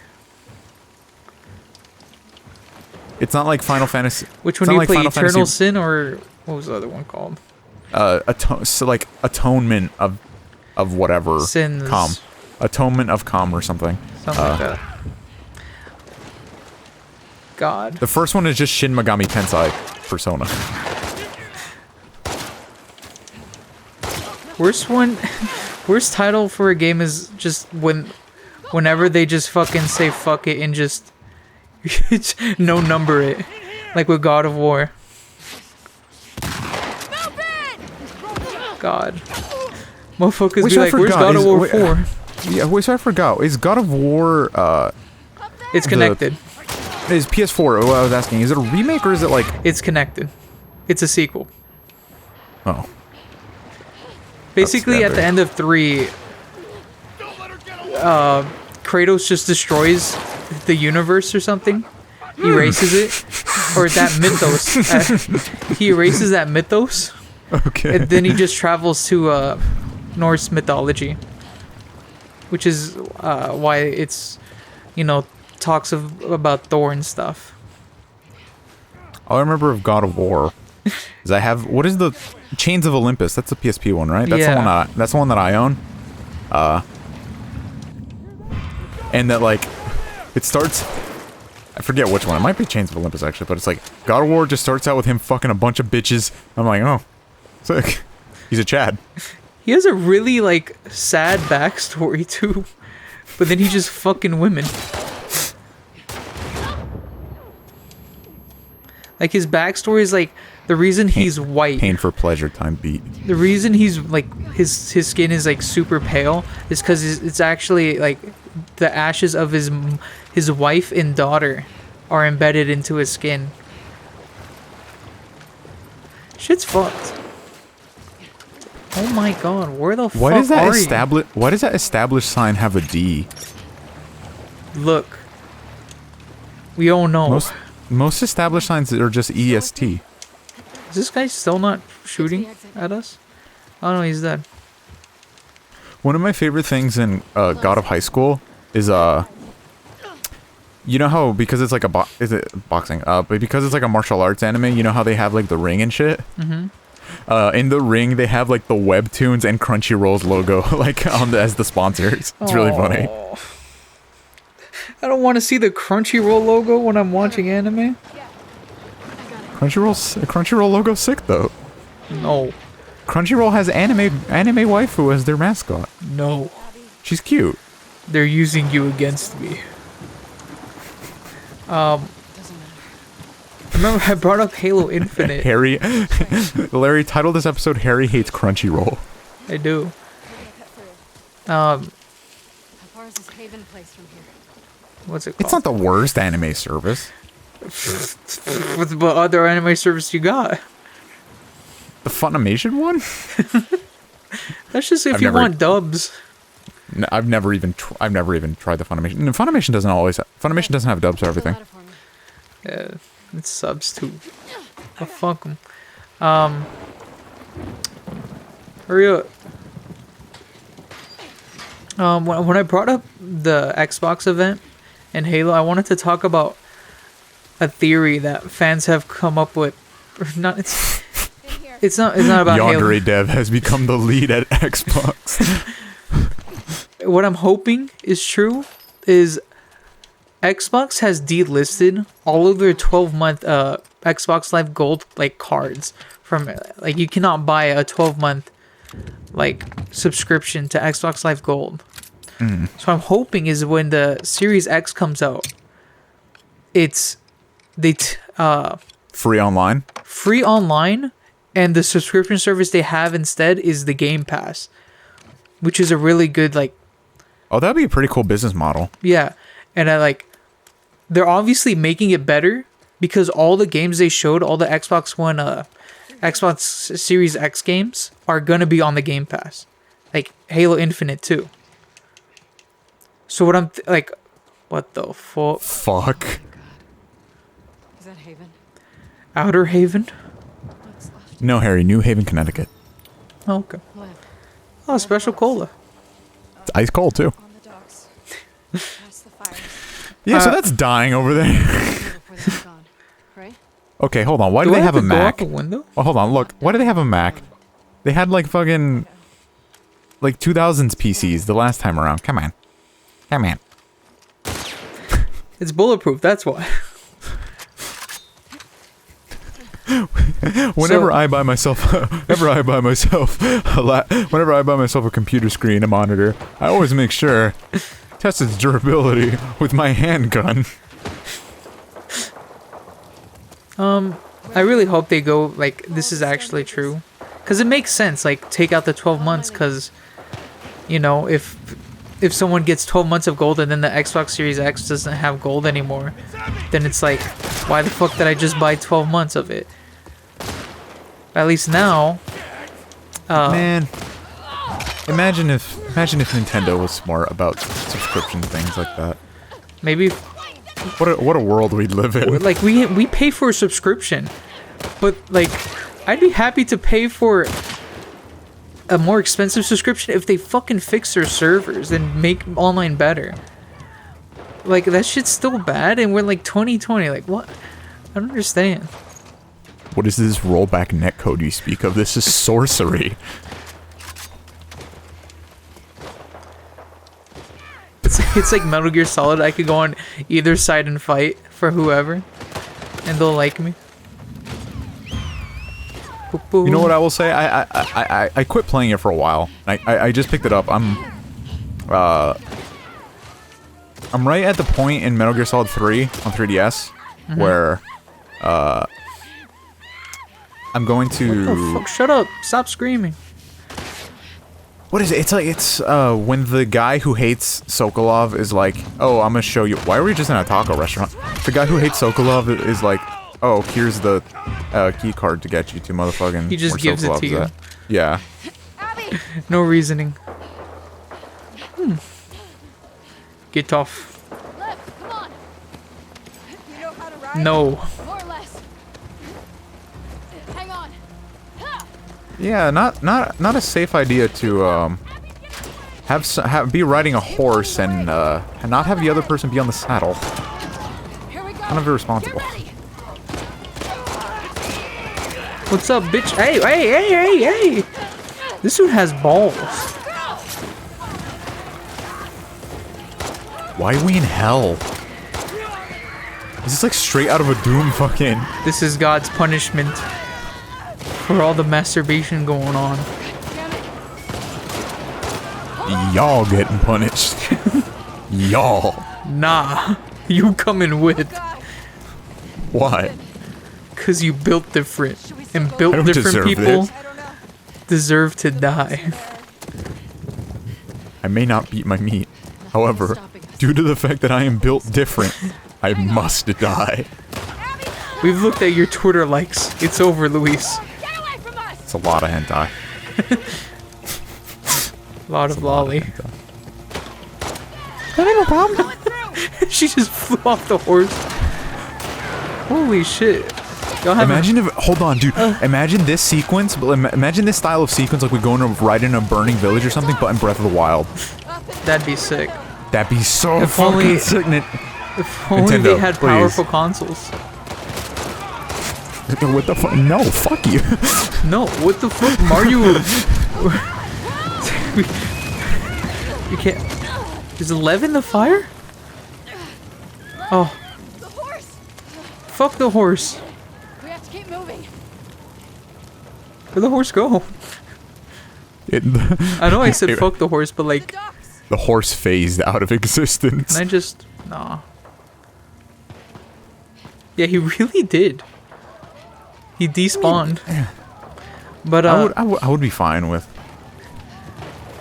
It's not like Final Fantasy. Which it's one do not you like play? Final Eternal Fantasy, Sin or what was the other one called? So like atonement of whatever. Sins. Calm. Atonement of calm or something. Something like that. God. The first one is just Shin Megami Tensei Persona. Worst title for a game is just whenever they just fucking say fuck it and just no number it, like with God of War. God, motherfuckers Wait, be so I like, "Where's forgot, God of is- War wait, 4?" Yeah, wait, so I forgot. Is God of War It's connected. is PS4? What I was asking, is it a remake or is it like? It's connected. It's a sequel. Oh, Basically, at the standard. end of 3, Kratos just destroys the universe or something. He erases it, or that mythos. He erases that mythos, Okay. and then he just travels to Norse mythology, which is why it's, talks about Thor and stuff. All I remember of God of War is I have, what is the Chains of Olympus? That's the PSP one, right? That's the one. That's the one that I own. And that like, it starts. I forget which one. It might be Chains of Olympus actually, but it's like God of War just starts out with him fucking a bunch of bitches. I'm like, oh, sick. He's a Chad. He has a really like sad backstory too, but then he just fucking women. Like his backstory is like the reason he's white. Pain for pleasure time beat. The reason he's like his skin is like super pale is because it's actually like the ashes of his wife and daughter are embedded into his skin. Shit's fucked. Oh my god, where the fuck Why does that are Why does that established sign have a D? you? Look. We all know. Most established signs are just EST. Is this guy still not shooting at us? Oh no, he's dead. One of my favorite things in God of High School is you know how because it's like a boxing but because it's like a martial arts anime, you know how they have like the ring and shit. In the ring they have like the Webtoons and Crunchyroll's logo like as the sponsors. It's really funny. I don't want to see the Crunchyroll logo when I'm watching anime. Crunchyroll logo's sick though. No. Crunchyroll has anime waifu as their mascot. No. She's cute. They're using you against me. Remember I brought up Halo Infinite. Harry Larry titled this episode Harry Hates Crunchyroll. I do. How far is this Haven place from here? What's it called? It's not the worst anime service. What other anime service you got? The Funimation one? That's just if I've you never- want dubs. No, I've never even tried the Funimation. No, Funimation doesn't have dubs for everything. Yeah, it's subs too. Oh, fuck them. Hurry up. When I brought up the Xbox event and Halo, I wanted to talk about a theory that fans have come up with. Not it's not about Yandere Halo. Dev has become the lead at Xbox. What I'm hoping is true is Xbox has delisted all of their 12-month Xbox Live Gold like cards from like you cannot buy a 12-month like subscription to Xbox Live Gold. So I'm hoping is when the Series X comes out, it's Free online. free online, and the subscription service they have instead is the Game Pass, which is a really good like. Oh, that'd be a pretty cool business model. Yeah, and they're obviously making it better because all the games they showed, all the Xbox One, Xbox Series X games are gonna be on the Game Pass, like Halo Infinite too. So what I'm like, what the fuck? Fuck. Is that Haven? Outer Haven? What's left? No, Harry. New Haven, Connecticut. Oh, okay. Left. Oh, special cola. It's ice cold too. On the docks. Past the fires. Yeah, so that's dying over there. Before they're gone. Right? Okay, hold on. Why do Do I they have a to go Mac? out the window? Oh, hold on. Look. Why do they have a Mac? They had like fucking like 2000s PCs the last time around. Come on. Come on. It's bulletproof. That's why. Whenever So- I buy myself, whenever I buy myself a computer screen, a monitor, I always make sure test its durability with my handgun. I really hope they go like this is actually true, because it makes sense. Like take out the 12 months, because you know if someone gets 12 months of gold and then the Xbox Series X doesn't have gold anymore, then it's like, why the fuck did I just buy 12 months of it? At least now, Man, Imagine if Nintendo was smart about subscription things like that. Maybe What a world we'd live in. like we pay for a subscription, but like I'd be happy to pay for a more expensive subscription if they fucking fix their servers and make online better. Like that shit's still bad, and we're like 2020. Like what? I don't understand. What is this rollback netcode you speak of? This is sorcery. It's like Metal Gear Solid. I could go on either side and fight for whoever, and they'll like me. You know what I will say? I quit playing it for a while. I just picked it up. I'm right at the point in Metal Gear Solid 3 on 3DS where I'm going to. What the fuck? Shut up! Stop screaming. What is it? It's when the guy who hates Sokolov is like, oh, I'm gonna show you. Why are we just in a taco restaurant? The guy who hates Sokolov is like, oh, here's the key card to get you to motherfucking. He just where gives it Sokolov's to you. at. Yeah. No reasoning. Get off. Lev, come on. You know how to ride? No. More or less. Hang on. Yeah, not a safe idea to be riding a horse and not have the other person be on the saddle. Here we go. Kind of irresponsible. Get ready. What's up, bitch? Hey! This dude has balls. Why are we in hell? Is this like straight out of a Doom fucking? This is God's punishment for all the masturbation going on. Y'all getting punished. Y'all. Nah, you coming with, Why? cause you built different, and I built don't different deserve people this. deserve to die. I may not beat my meat. However, due to the fact that I am built different, I must die. We've looked at your Twitter likes. It's over, Luis. Get away from us. It's a lot of hentai. A lot of lolly. That ain't no problem. She just flew off the horse. Holy shit. Y'all have Imagine if, hold on, dude. Imagine this sequence, imagine this style of sequence like we go into ride in a burning village or something, but in Breath of the Wild. that'd be sick. That'd be so If fucking only- sick. If only they Nintendo, had please. powerful consoles. What the fuck? No, fuck you. No, what the fuck, Mario? You can't. Is Lev in the fire? Oh, The horse. fuck the horse. We have to keep moving. Where'd the horse go? I know I said fuck the horse, but The like, ducks. The horse phased out of existence. can I just... Nah. Yeah, he really did. He despawned. But, I would be fine with.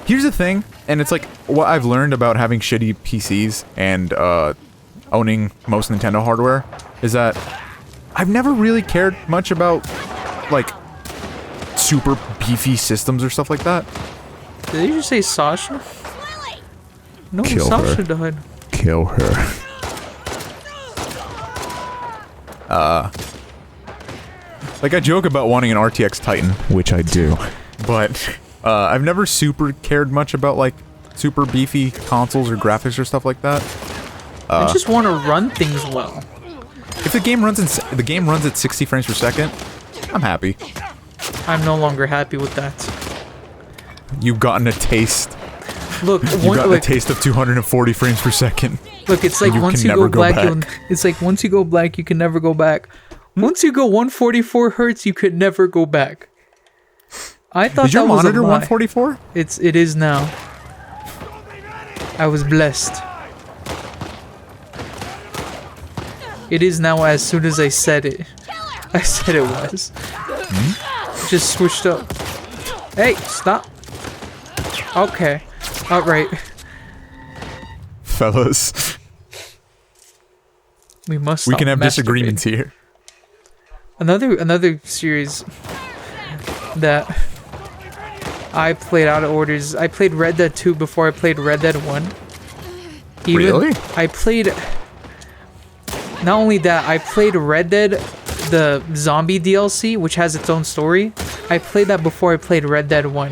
Here's the thing, and it's like what I've learned about having shitty PCs and owning most Nintendo hardware is that I've never really cared much about like super beefy systems or stuff like that. did you just say Sasha? No, Kill Sasha her. died. Kill her. Like I joke about wanting an RTX Titan, Which I do. but I've never super cared much about like super beefy consoles or graphics or stuff like that. I just want to run things well. If the game runs at 60 frames per second, I'm happy. I'm no longer happy with that. You've gotten a taste. Look, You've one, gotten like, a taste of 240 frames per second. look, it's like You once can you go never go black, back. it's like once you go black, you can never go back. Once you go 144 hertz, you could never go back. I thought Is your that was monitor a lie. 144? It is now. I was blessed. It is now as soon as I said it. I said it was. Just switched up. Hey, stop. Okay. Alright. Fellas, We must we stop can have masturbating. disagreements here. Another series that I played out of orders. I played Red Dead 2 before I played Red Dead 1. Really? I played... Not only that, I played Red Dead, the zombie DLC, which has its own story. I played that before I played Red Dead 1.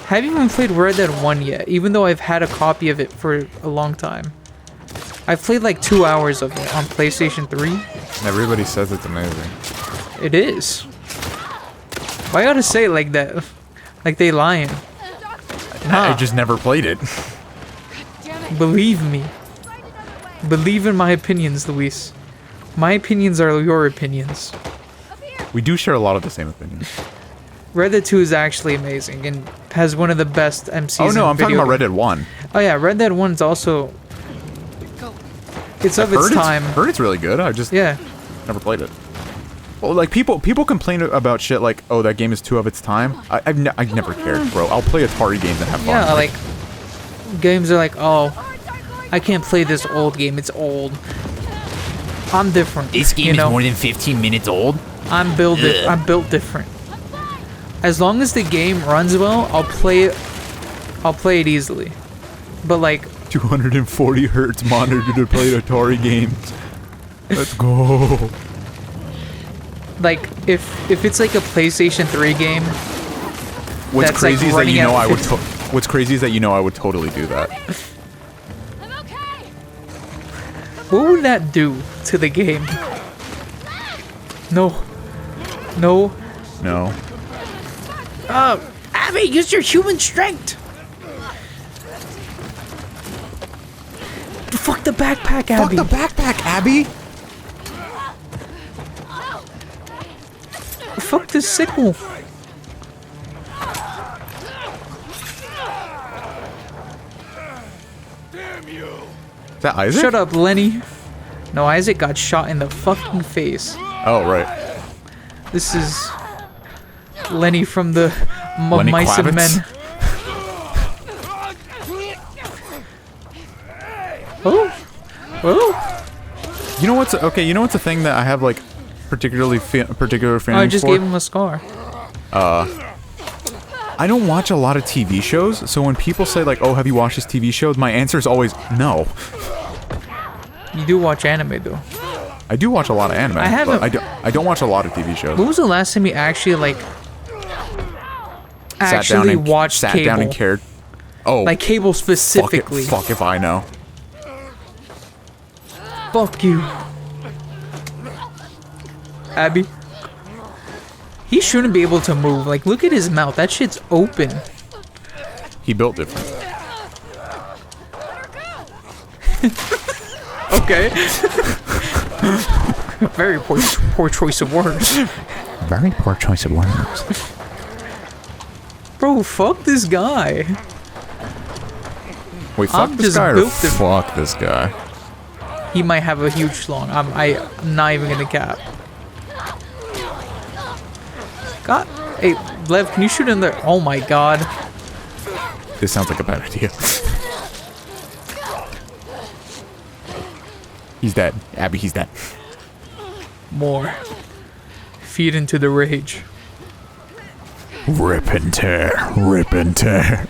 Haven't even played Red Dead 1 yet, even though I've had a copy of it for a long time. I've played like 2 hours of it on PlayStation 3. Everybody says it's amazing. It is. Why gotta say it like that? Like they lying. I just never played it. Believe me. Believe in my opinions, Luis. My opinions are your opinions. We do share a lot of the same opinions. Red Dead 2 is actually amazing and has one of the best MCs. Oh no, in I'm talking video about Red game. Dead 1. Oh yeah, Red Dead 1 is also... It's of its time. Heard it's really good. I just Yeah. never played it. Well, like people complain about shit like, oh, that game is too of its time. I've never cared, bro. I'll play Atari games and have fun. Yeah, like... Games are like, oh... I can't play this old game, it's old. I'm different. This game you know? is more than 15 minutes old. I'm built different. As long as the game runs well, I'll play it easily. But like 240 hertz monitor to play Atari games. Let's go. like if it's like a PlayStation 3 game, What's that's, crazy like, is that running you know at I would. 50 What's crazy is that you know I would totally do that. I'm okay. what would that do to the game? No. No. No. Abby, use your human strength. Fuck the backpack, Abby. Fuck the backpack, Abby. Fuck this sickle. Is that Isaac? Shut up, Lenny. No, Isaac got shot in the fucking face. Oh right. This is Lenny from the Lenny Mice and Men. Kravitz? Oh, oh! You know what's okay? You know what's a thing that I have like particular feelings I just for? gave him a scar. I don't watch a lot of TV shows, so when people say like, "Oh, have you watched this TV show?" my answer is always no. You do watch anime though. I do watch a lot of anime. I haven't- but I don't watch a lot of TV shows. When was the last time you actually like Sat down and watched sat cable? down and cared. Oh, Like cable specifically. Fuck if I know. Fuck you, Abby. He shouldn't be able to move. Like, look at his mouth. That shit's open. He built different. Okay. Very poor choice of words. Very poor choice of words. Bro, fuck this guy. Wait, fuck I'm this just guy or built different. fuck this guy? He might have a huge schlong. I'm not even gonna cap. God, hey, Lev, can you shoot in there? Oh my god. This sounds like a bad idea. He's dead. Abby, he's dead. More. Feed into the rage. Rip and tear. Rip and tear.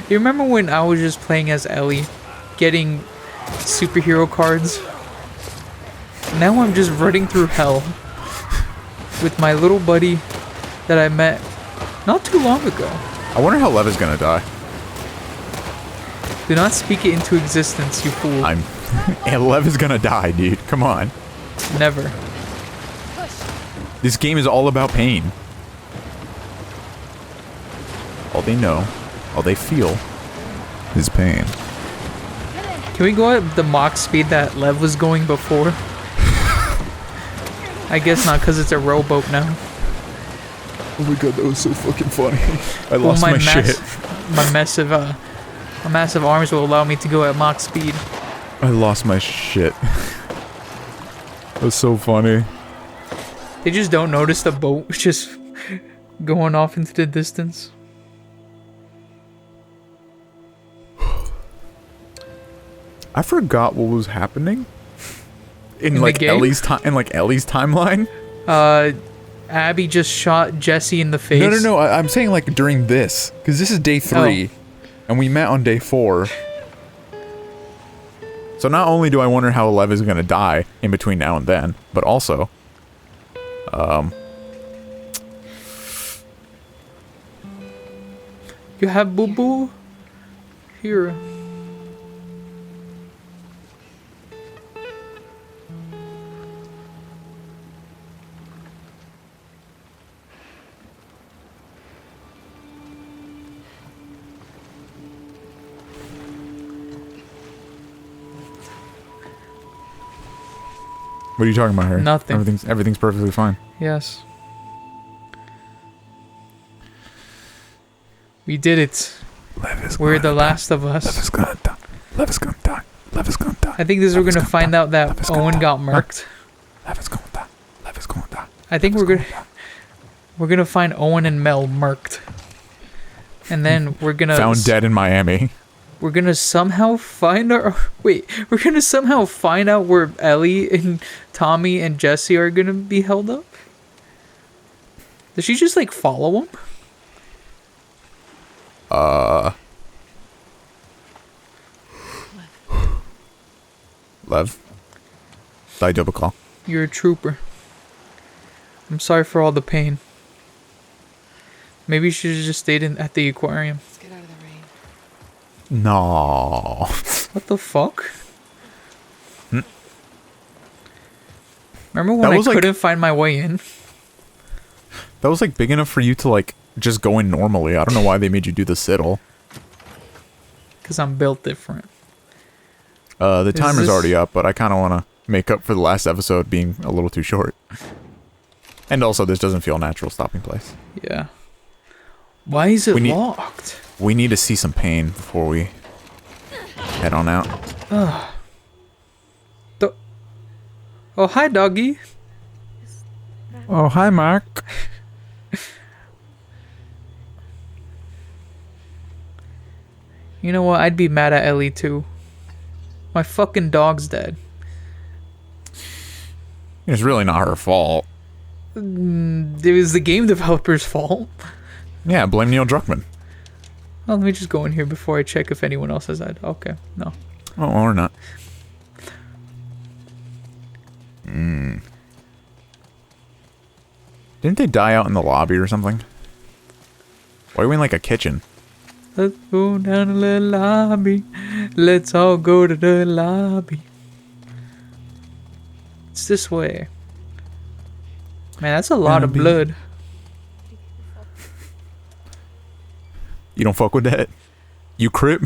You remember when I was just playing as Ellie, getting superhero cards? Now I'm just running through hell with my little buddy that I met not too long ago. I wonder how Lev is gonna die. Do not speak it into existence, you fool. And Lev is gonna die, dude. Come on. Never. This game is all about pain. All they know, all they feel, is pain. Can we go at the Mach speed that Lev was going before? I guess not, because it's a rowboat now. Oh my god, that was so fucking funny. I lost my shit. My massive arms will allow me to go at Mach speed. I lost my shit. That was so funny. They just don't notice the boat just going off into the distance. I forgot what was happening in the like game? Ellie's time. In like Ellie's timeline. Abby just shot Jesse in the face. No. I'm saying like during this, because this is day 3, and we met on day 4. So not only do I wonder how Lev is gonna die in between now and then, but also, You have boo boo? Here. what are you talking about, Harry? Nothing. Everything's perfectly fine. Yes. We did it. Lev is We're gonna the last of die. us. Lev is gonna die. Lev is gonna die. Lev is gonna die. I think this is we're Lev is gonna find die. out that Lev is gonna Owen die. got murked. Lev is gonna die. Lev is gonna die. I think Lev is we're gonna find Owen and Mel murked. And then we're gonna Found dead in Miami. we're gonna somehow find our we're gonna somehow find out where Ellie and Tommy and Jesse are gonna be held up. Does she just like follow them? Lev. Die double call. You're a trooper. I'm sorry for all the pain. Maybe you should have just stayed at the aquarium. Let's get out of the rain. No. What the fuck? Remember when That I was like- couldn't find my way in? That was like big enough for you to like just go in normally. I don't know why they made you do the siddle. Because I'm built different. The timer's this- already up, but I kind of want to make up for the last episode being a little too short. And also, this doesn't feel natural stopping place. Yeah. Why is it We need- locked? We need to see some pain before we head on out. Oh, hi, doggy. Oh, hi, Mark. You know what? I'd be mad at Ellie too. My fucking dog's dead. It's really not her fault. It was the game developer's fault. Yeah, blame Neil Druckmann. Well, let me just go in here before I check if anyone else has died. Okay, no. Oh, or not. Didn't they die out in the lobby or something? Why are we in like a kitchen? Let's go down to the lobby. Let's all go to the lobby. It's this way. Man, that's a lot of Lobby. blood. You don't fuck with that? You crip?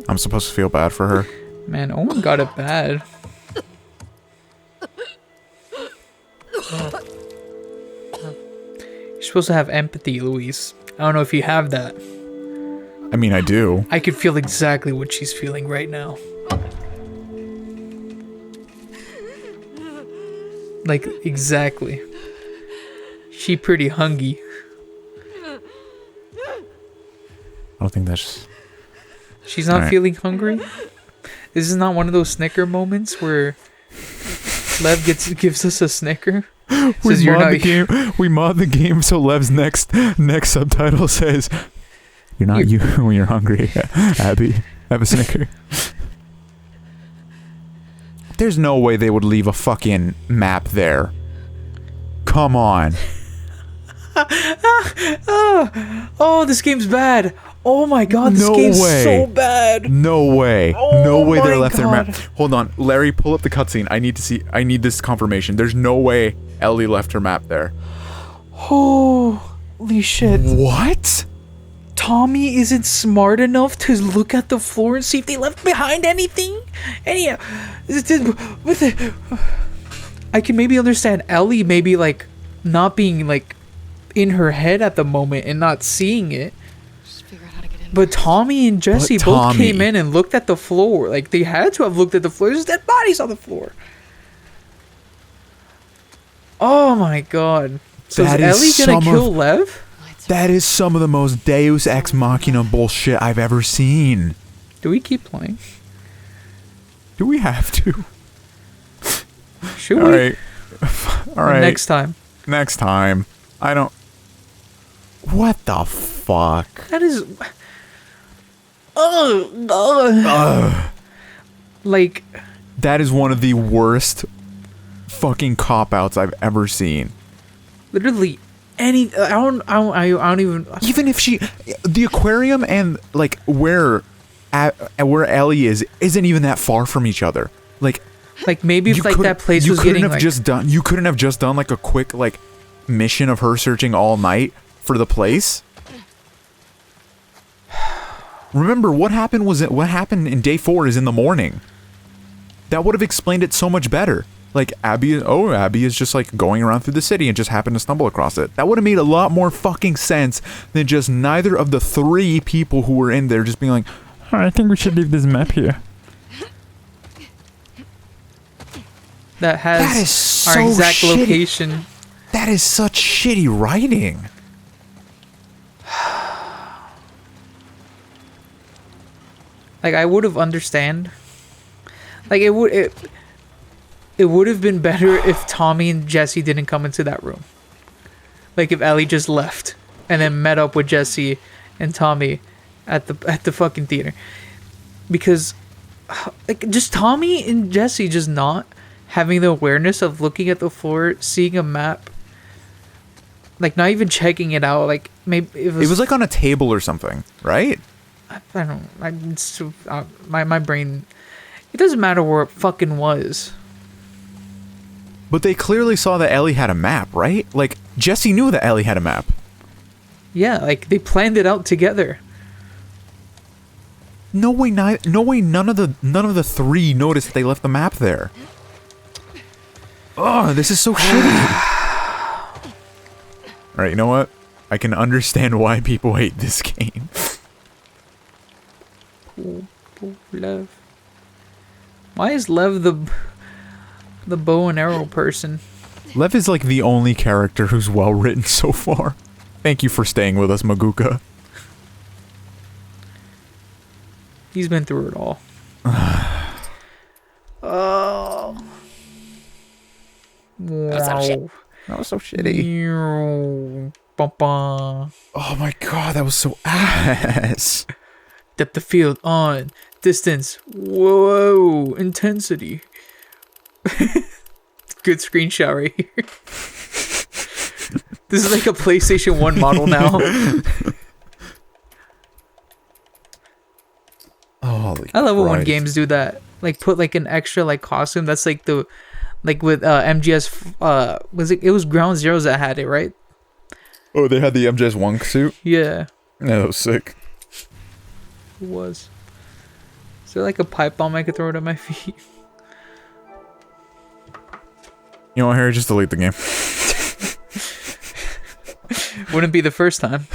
I'm supposed to feel bad for her. Man, Owen got it bad. You're supposed to have empathy, Luis. I don't know if you have that. I mean, I do. I could feel exactly what she's feeling right now. Like, exactly. She pretty hungry. I don't think that's... She's not Alright. feeling hungry? This is not one of those Snicker moments where Lev gives us a Snicker? Says you're not We mod the game so Lev's next subtitle says, "You're not you when you're hungry, Abby. Have a Snicker." There's no way they would leave a fucking map there. Come on. Oh, this game's bad. Oh my god, this No game's way. so bad. No way. Oh No way they my left their God. map. Hold on. Larry, pull up the cutscene. I need this confirmation. There's no way Ellie left her map there. Holy shit. What? Tommy isn't smart enough to look at the floor and see if they left behind anything? I can maybe understand Ellie maybe like not being like in her head at the moment and not seeing it. Just figure out how to get in. But Tommy and Jesse But both came Tommy- in and looked at the floor. Like, they had to have looked at the floor. There's dead bodies on the floor. Oh my god. So That is is Ellie gonna some kill of- Lev? That is some of the most Deus Ex Machina bullshit I've ever seen. Do we keep playing? Do we have to? Should All we? right. All right. Next time. Next time. I don't. What the fuck? That is. Like, That is one of the worst fucking cop outs I've ever seen. literally any. I don't even. Even if she, the aquarium and like where Ellie isn't even that far from each other. Like Maybe if like couldn't- that place you was couldn't getting have like. just done. You couldn't have just done like a quick like mission of her searching all night for the place. Remember what happened what happened in day 4 is in the morning. That would have explained it so much better. Like Abby is just like going around through the city and just happened to stumble across it. That would have made a lot more fucking sense than just neither of the 3 people who were in there just being like, I think we should leave this map here. That has That is our so exact shitty. location. that is such shitty writing. Like, I would have understand. Like, it would have been better if Tommy and Jesse didn't come into that room. Like, if Ellie just left and then met up with Jesse and Tommy at the fucking theater. Because like just Tommy and Jesse just not having the awareness of looking at the floor, seeing a map, like not even checking it out. Like maybe it was like on a table or something, right? I don't. It's too, my brain. It doesn't matter where it fucking was. But they clearly saw that Ellie had a map, right? Like Jesse knew that Ellie had a map. Yeah, like they planned it out together. No way, none of the 3 noticed that they left the map there. Oh, this is so shitty. Alright, you know what? I can understand why people hate this game. Lev. Why is Lev the bow and arrow person? Lev is like the only character who's well written so far. Thank you for staying with us, Maguka. He's been through it all. Oh. Wow. That was so shitty. Ba-ba. Oh my god, that was so ass. Depth of field on. Distance. Whoa. Intensity. Good screenshot right here. This is like a PlayStation 1 model now. Holy I love it when Christ. games do that. Like put like an extra like costume that's like the like with MGS it was Ground Zeroes that had it, right? Oh, they had the MJS1 suit? Yeah. Yeah, that was sick. It was. Is there like a pipe bomb I could throw it at my feet? You know what, Harry? Just delete the game. Wouldn't be the first time.